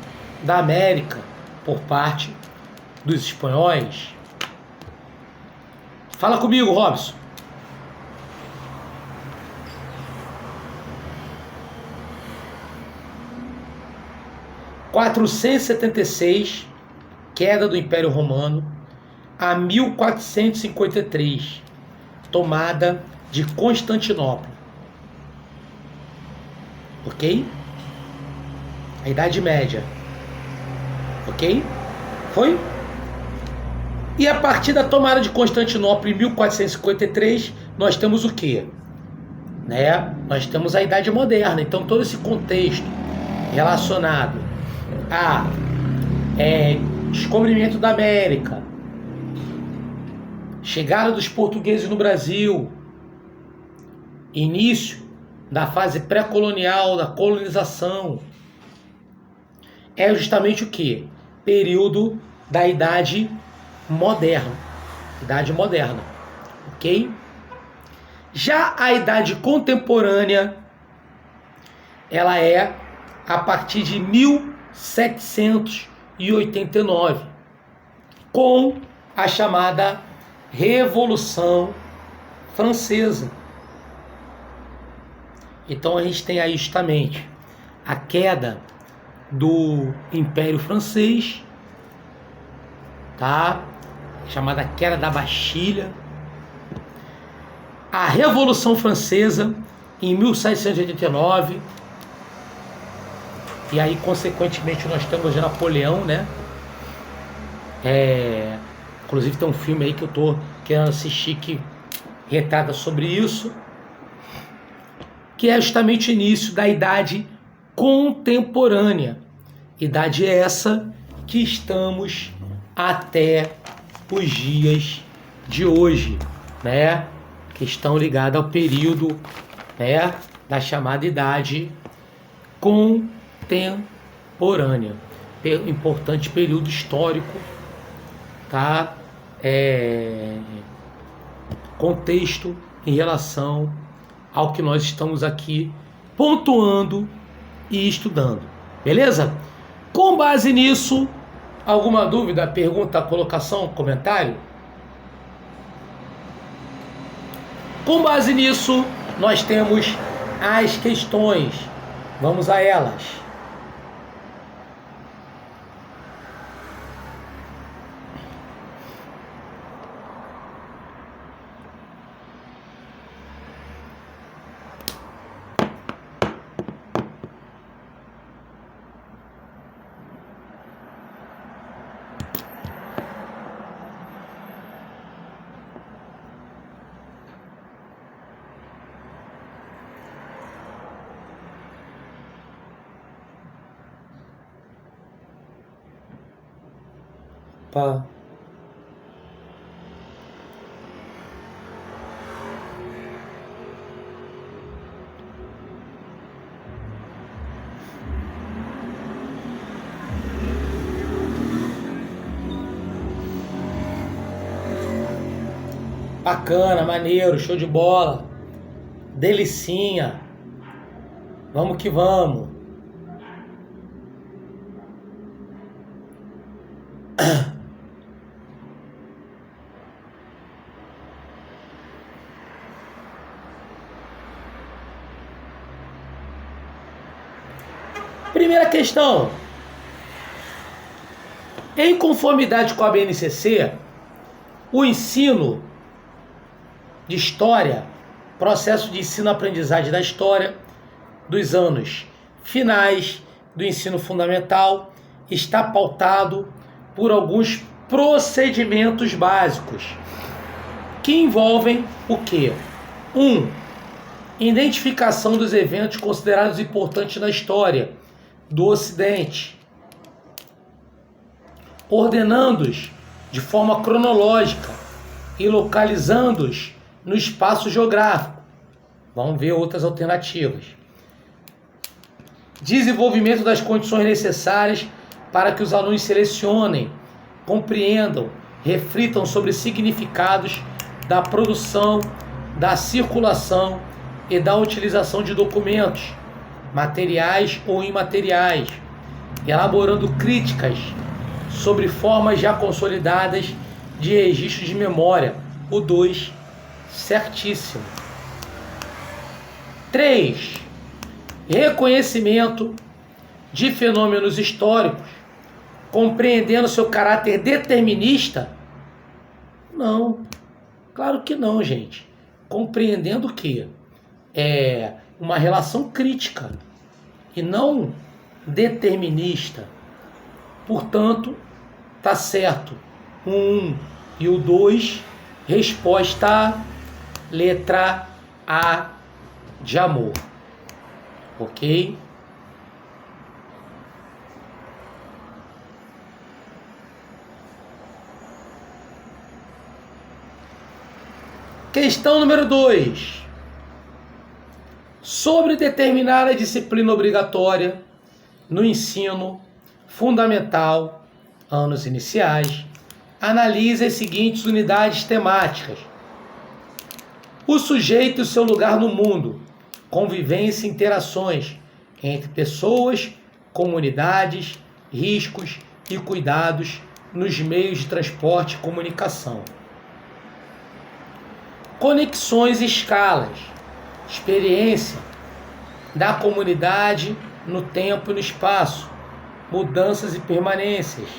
da América por parte dos espanhóis. Fala comigo, Robson. (476) queda do Império Romano, a 1453 tomada de Constantinopla, ok? A Idade Média, ok? Foi? E a partir da tomada de Constantinopla em 1453, nós temos o quê? Né? Nós temos a Idade Moderna. Então todo esse contexto relacionado a descobrimento da América, chegada dos portugueses no Brasil, início da fase pré-colonial, da colonização, é justamente o que? Período da Idade Moderna. Idade Moderna, ok? Já a Idade Contemporânea, ela é a partir de 1789, com a chamada Revolução Francesa. Então a gente tem aí justamente a queda do Império Francês, tá? Chamada queda da Bastilha. A Revolução Francesa em 1789. E aí, consequentemente, nós temos Napoleão, né? Inclusive tem um filme aí que eu tô querendo assistir que retrata sobre isso, que é justamente o início da Idade Contemporânea. Idade essa que estamos até os dias de hoje, né? Que estão ligados ao período, né, da chamada Idade Contemporânea. Importante período histórico, tá? Contexto em relação ao que nós estamos aqui pontuando e estudando, beleza? Com base nisso, alguma dúvida, pergunta, colocação, comentário? Com base nisso, nós temos as questões. Vamos a elas. Opa. Bacana, maneiro, show de bola. Delicinha. Vamos que vamos. Primeira questão. Em conformidade com a BNCC, o ensino de história, processo de ensino-aprendizagem da história dos anos finais do ensino fundamental, está pautado por alguns procedimentos básicos que envolvem o quê? 1. Identificação dos eventos considerados importantes na história do Ocidente, ordenando-os de forma cronológica e localizando-os no espaço geográfico. Vamos ver outras alternativas. Desenvolvimento das condições necessárias para que os alunos selecionem, compreendam, reflitam sobre significados da produção, da circulação e da utilização de documentos, materiais ou imateriais, elaborando críticas sobre formas já consolidadas de registro de memória. O 2, certíssimo. 3. Reconhecimento de fenômenos históricos, compreendendo seu caráter determinista? Não, claro que não, gente. Compreendendo o quê? É uma relação crítica e não determinista. Portanto, tá certo. O 1 e o 2, resposta letra A de amor. Ok? Questão número 2. Sobre determinar a disciplina obrigatória no ensino fundamental, anos iniciais, analise as seguintes unidades temáticas: o sujeito e o seu lugar no mundo, convivência e interações entre pessoas, comunidades, riscos e cuidados nos meios de transporte e comunicação. Conexões e escalas, experiência da comunidade no tempo e no espaço, mudanças e permanências.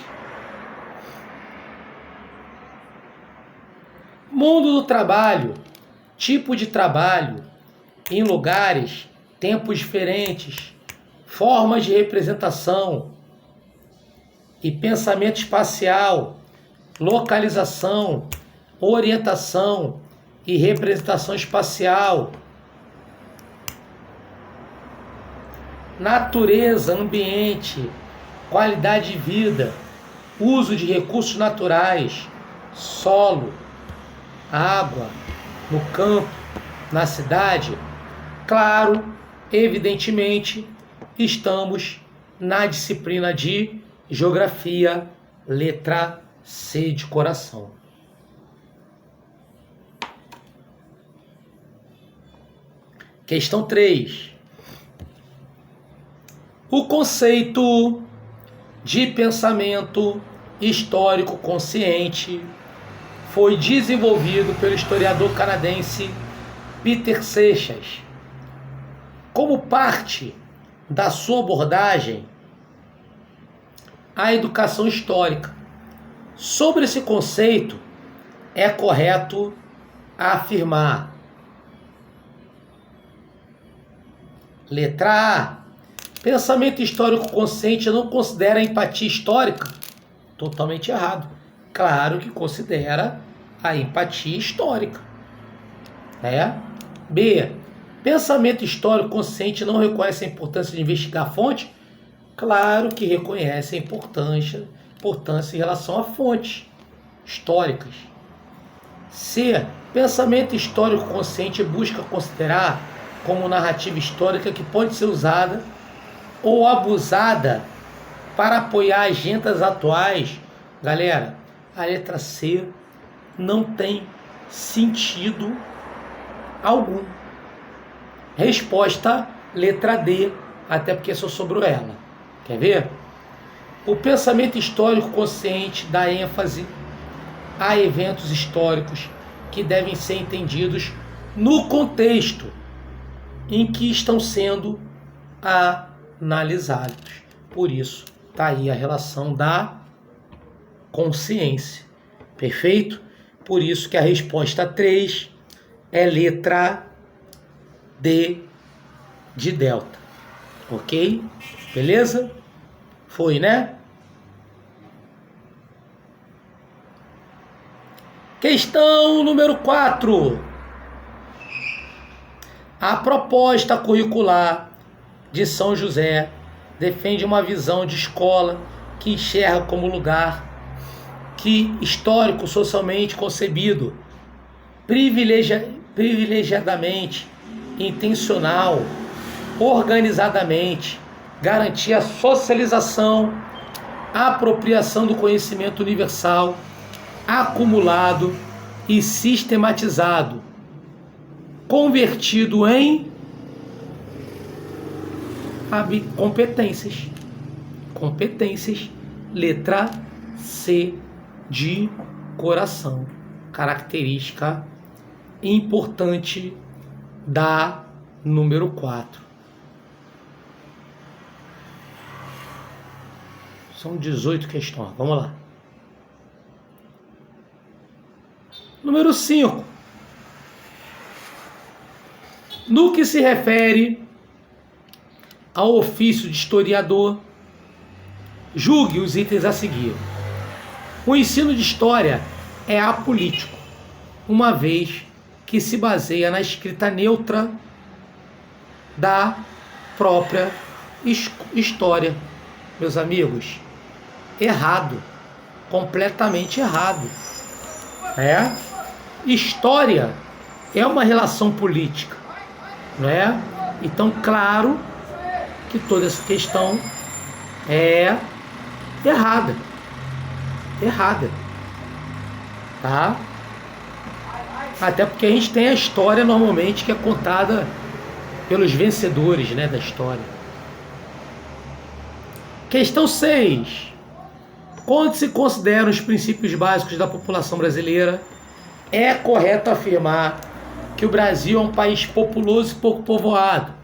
Mundo do trabalho, tipo de trabalho, em lugares, tempos diferentes, formas de representação e pensamento espacial, localização, orientação e representação espacial, natureza, ambiente, qualidade de vida, uso de recursos naturais, solo, água, no campo, na cidade. Claro, evidentemente, estamos na disciplina de geografia, letra C de coração. Questão 3. O conceito de pensamento histórico consciente foi desenvolvido pelo historiador canadense Peter Seixas. Como parte da sua abordagem à educação histórica. Sobre esse conceito, é correto afirmar: letra A. Pensamento histórico consciente não considera a empatia histórica? Totalmente errado. Claro que considera a empatia histórica. B. Pensamento histórico consciente não reconhece a importância de investigar a fonte? Claro que reconhece a importância importância em relação a fontes históricas. C. Pensamento histórico consciente busca considerar como narrativa histórica que pode ser usada ou abusada para apoiar agendas atuais. Galera, a letra C não tem sentido algum. Resposta, letra D, até porque só sobrou ela. Quer ver? O pensamento histórico consciente dá ênfase a eventos históricos que devem ser entendidos no contexto em que estão sendo analisados. Por isso, está aí a relação da consciência. Perfeito? Por isso que a resposta 3 é letra D de delta. Ok? Beleza? Foi, né? Questão número 4. A proposta curricular de São José defende uma visão de escola que enxerga como lugar que histórico socialmente concebido, privilegiadamente, intencional, organizadamente, garantir a socialização, a apropriação do conhecimento universal, acumulado e sistematizado, convertido em competências, letra C de coração, característica importante da número 4. São 18 questões, vamos lá. Número 5. No que se refere ao ofício de historiador, julgue os itens a seguir. O ensino de história é apolítico, uma vez que se baseia na escrita neutra da própria história. Meus amigos, errado, completamente errado. História é uma relação política, não é? Então, claro que toda essa questão é errada, tá? Até porque a gente tem a história normalmente que é contada pelos vencedores, né, da história. Questão 6. Quando se consideram os princípios básicos da população brasileira, é correto afirmar que o Brasil é um país populoso e pouco povoado.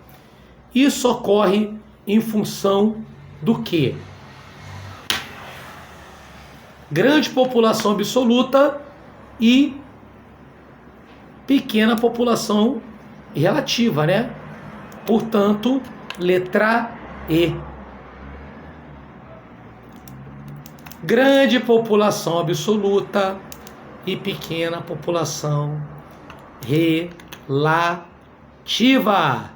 Isso ocorre em função do quê? Grande população absoluta e pequena população relativa, né? Portanto, letra E. Grande população absoluta e pequena população relativa.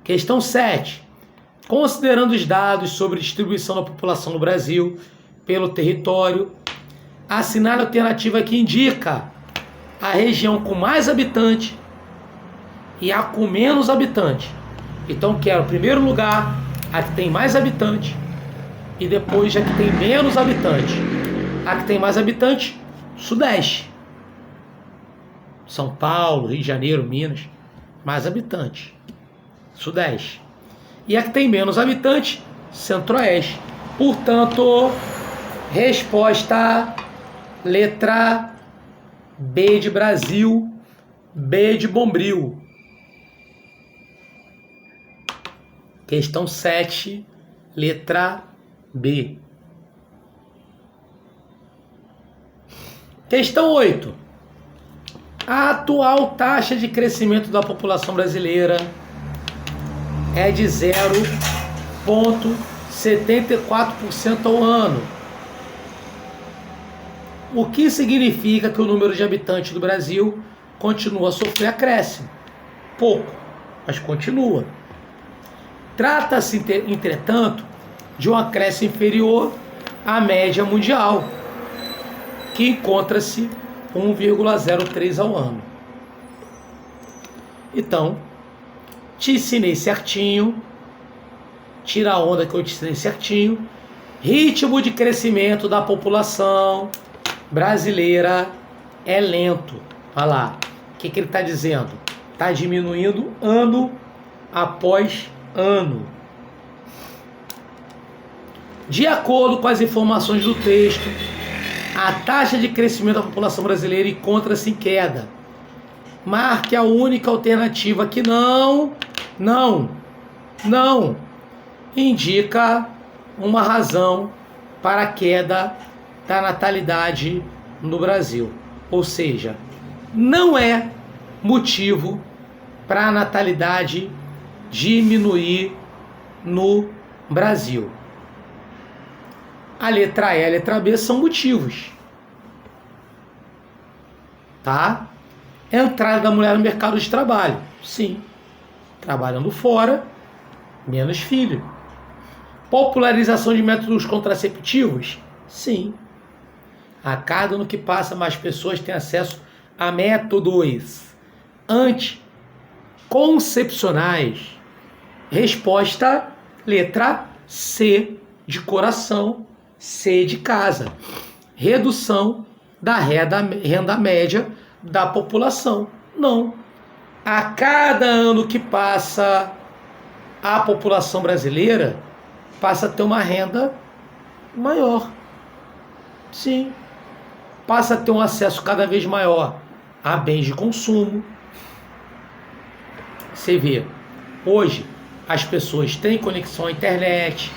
Questão 7. Considerando os dados sobre distribuição da população no Brasil pelo território, assinale a alternativa que indica a região com mais habitantes e a com menos habitantes. Então, quero, em primeiro lugar, a que tem mais habitantes e depois a que tem menos habitantes. A que tem mais habitantes, Sudeste. São Paulo, Rio de Janeiro, Minas, mais habitantes. Sudeste. E a que tem menos habitantes, Centro-Oeste. Portanto, resposta letra B de Brasil, B de Bombril. Questão 7, letra B. Questão 8. A atual taxa de crescimento da população brasileira é de 0,74% ao ano. O que significa que o número de habitantes do Brasil continua a sofrer acréscimo. Pouco, mas continua. Trata-se, entretanto, de um acréscimo inferior à média mundial, que encontra-se 1,03 ao ano. Então, te ensinei certinho, tira a onda que eu te ensinei certinho. Ritmo de crescimento da população brasileira é lento. Olha lá, o que ele está dizendo? Está diminuindo ano após ano. De acordo com as informações do texto, a taxa de crescimento da população brasileira encontra-se em queda. Marque a única alternativa que não indica uma razão para a queda da natalidade no Brasil. Ou seja, não é motivo para a natalidade diminuir no Brasil. A letra E e a letra B são motivos. Tá? Entrada da mulher no mercado de trabalho. Sim. Trabalhando fora, menos filho. Popularização de métodos contraceptivos? Sim. A cada ano que passa, mais pessoas têm acesso a métodos anticoncepcionais. Resposta, letra C de coração, C de casa. Redução da renda média da população. Não. A cada ano que passa, a população brasileira passa a ter uma renda maior. Sim. Passa a ter um acesso cada vez maior a bens de consumo. Você vê, hoje as pessoas têm conexão à internet,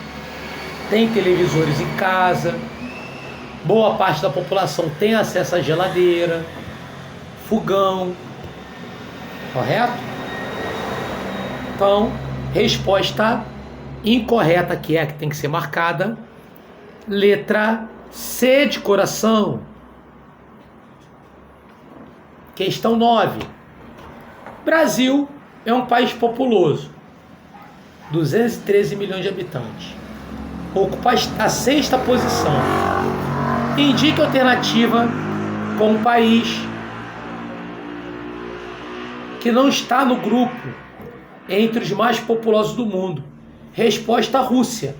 têm televisores em casa, boa parte da população tem acesso à geladeira, fogão, correto? Então, resposta incorreta, que é a que tem que ser marcada, letra C de coração. Questão 9. Brasil é um país populoso, 213 milhões de habitantes. Ocupa a 6ª posição. Indique a alternativa com um país que não está no grupo entre os mais populosos do mundo. Resposta: Rússia.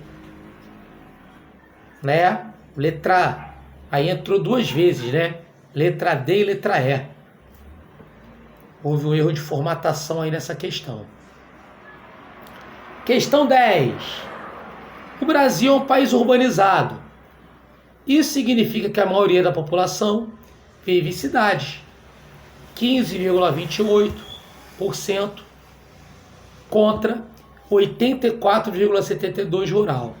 Né? Letra A. Aí entrou 2 vezes, né? Letra D e letra E. Houve um erro de formatação aí nessa questão. Questão 10. O Brasil é um país urbanizado. Isso significa que a maioria da população vive em cidades. 15,28% contra 84,72% rural.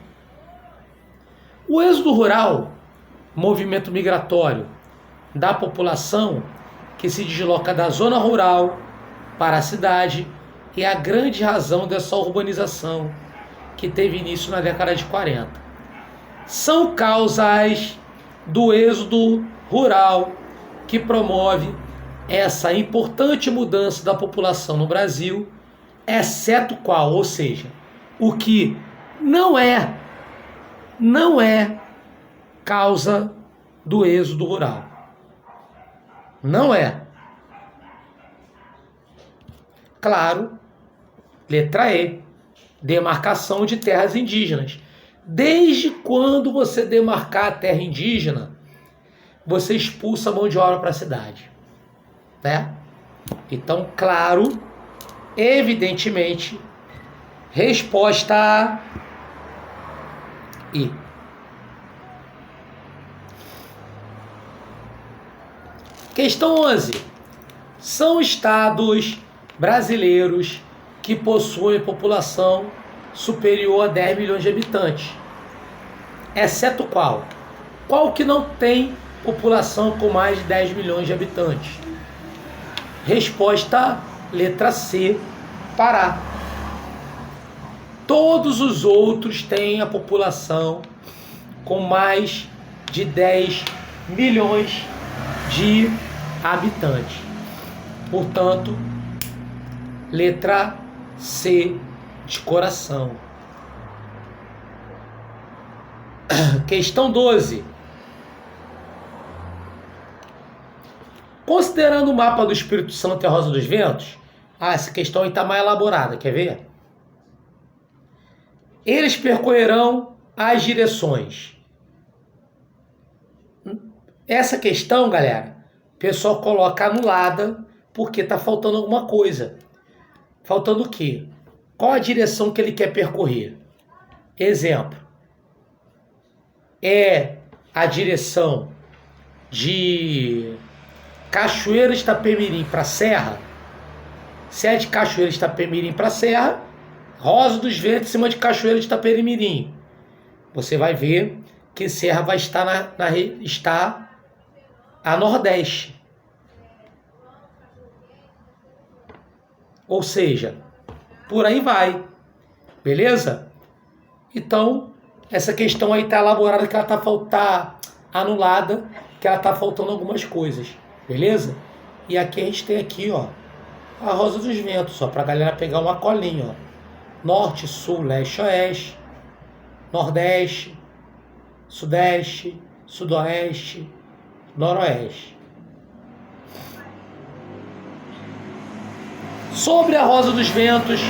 O êxodo rural, movimento migratório da população que se desloca da zona rural para a cidade, é a grande razão dessa urbanização que teve início na década de 40. São causas do êxodo rural que promove essa importante mudança da população no Brasil, exceto qual? Ou seja, o que não é causa do êxodo rural. Não é. Claro, letra E, demarcação de terras indígenas. Desde quando você demarcar a terra indígena, você expulsa a mão de obra para a cidade, né? Então, claro, evidentemente, resposta I. Questão 11. São estados brasileiros que possuem população superior a 10 milhões de habitantes. Exceto qual? Qual que não tem população com mais de 10 milhões de habitantes? Resposta, letra C, Pará. Todos os outros têm a população com mais de 10 milhões de habitantes. Portanto, letra C de coração. Questão 12. Considerando o mapa do Espírito Santo e a Rosa dos Ventos, essa questão aí está mais elaborada, quer ver? Eles percorrerão as direções. Essa questão, galera, o pessoal coloca anulada porque está faltando alguma coisa. Faltando o quê? Qual a direção que ele quer percorrer? Exemplo. É a direção de Cachoeira de Itapemirim para Serra? Se é de Cachoeira de Itapemirim para Serra, Rosa dos Ventos em cima de Cachoeira de Itapemirim. Você vai ver que Serra vai estar está a nordeste. Ou seja, por aí vai. Beleza? Então, essa questão aí está elaborada, que ela está anulada, que ela está faltando algumas coisas. Beleza? E aqui a gente tem aqui, ó, a Rosa dos Ventos, ó, para a galera pegar uma colinha, ó. Norte, sul, leste, oeste, nordeste, sudeste, sudoeste, noroeste. Sobre a Rosa dos Ventos,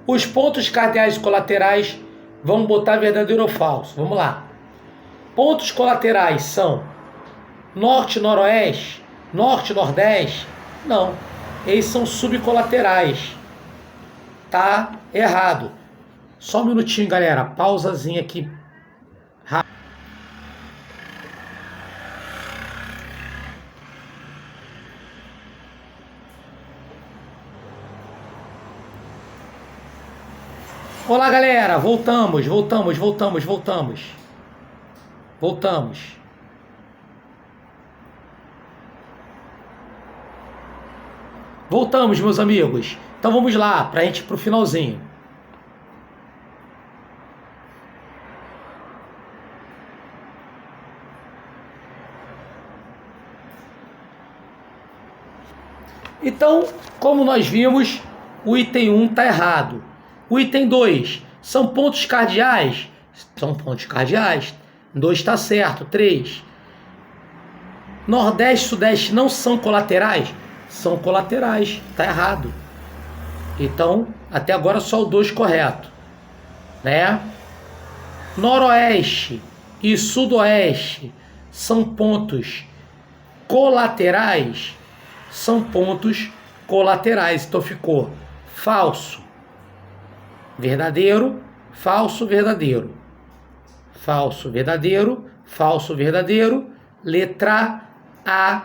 os pontos cardeais e colaterais, vamos botar verdadeiro ou falso. Vamos lá. Pontos colaterais são norte, noroeste, norte, nordeste? Não. Eles são subcolaterais. Tá errado. Só um minutinho, galera. Pausazinha aqui. Olá, galera. Voltamos. Voltamos, meus amigos. Então vamos lá, para a gente ir para o finalzinho. Então, como nós vimos, o item 1 está errado. O item 2, são pontos cardeais? São pontos cardeais. 2 está certo. 3. Nordeste e Sudeste não são colaterais? São colaterais. Está errado. Então, até agora só o 2 correto. Né? Noroeste e Sudoeste são pontos colaterais? São pontos colaterais. Então ficou falso, verdadeiro, falso, verdadeiro. Falso, verdadeiro, falso, verdadeiro. Letra A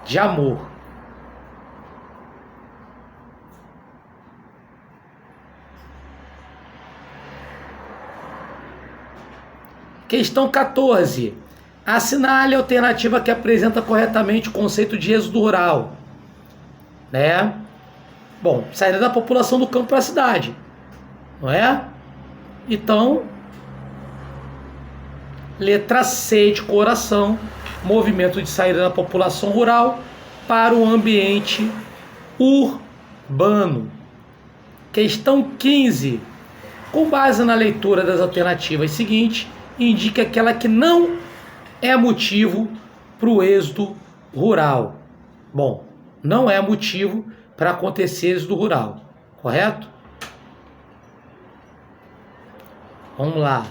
de amor. Questão 14. Assinale a alternativa que apresenta corretamente o conceito de êxodo rural. Né? Bom, saída da população do campo para a cidade. Não é? Então, letra C de coração, movimento de saída da população rural para o ambiente urbano. Questão 15. Com base na leitura das alternativas seguintes, indique aquela que não é motivo para o êxodo rural. Bom, não é motivo para acontecer êxodo rural, correto? Vamos lá.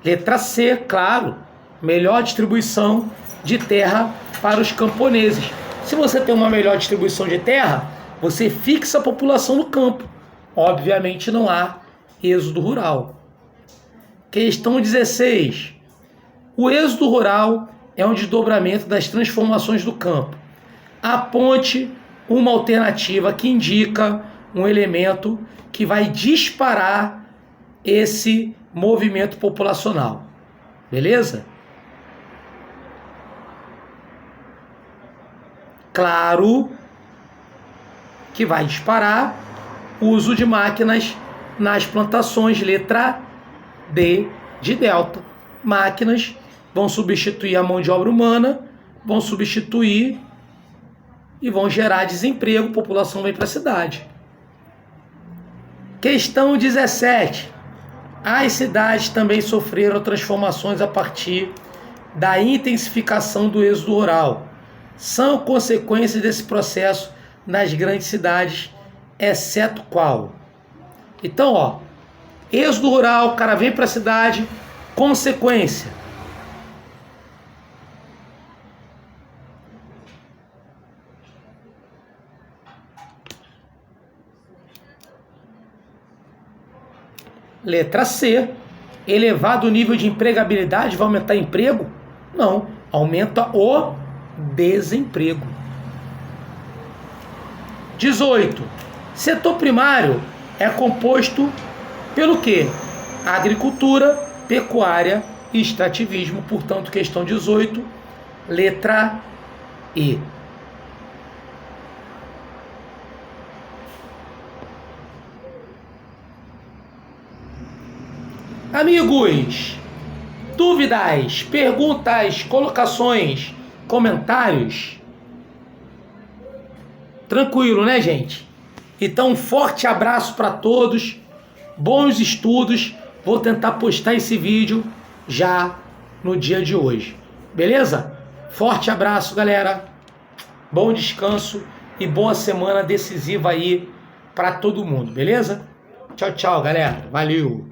Letra C, claro, melhor distribuição de terra para os camponeses. Se você tem uma melhor distribuição de terra, você fixa a população no campo. Obviamente não há êxodo rural. Questão 16. O êxodo rural é um desdobramento das transformações do campo. Aponte uma alternativa que indica um elemento que vai disparar esse movimento populacional. Beleza? Claro que vai disparar o uso de máquinas nas plantações. Letra D de delta. Máquinas vão substituir a mão de obra humana, vão substituir e vão gerar desemprego, a população vem para a cidade. Questão 17. As cidades também sofreram transformações a partir da intensificação do êxodo rural. São consequências desse processo nas grandes cidades, exceto qual? Então, ó, êxodo rural, o cara vem para a cidade, consequência. Letra C. Elevado nível de empregabilidade vai aumentar emprego? Não, aumenta o desemprego. 18. Setor primário é composto pelo quê? Agricultura, pecuária e extrativismo. Portanto, questão 18, letra E. Amigos, dúvidas, perguntas, colocações, comentários? Tranquilo, né, gente? Então, um forte abraço para todos, bons estudos. Vou tentar postar esse vídeo já no dia de hoje, beleza? Forte abraço, galera. Bom descanso e boa semana decisiva aí para todo mundo, beleza? Tchau, tchau, galera. Valeu!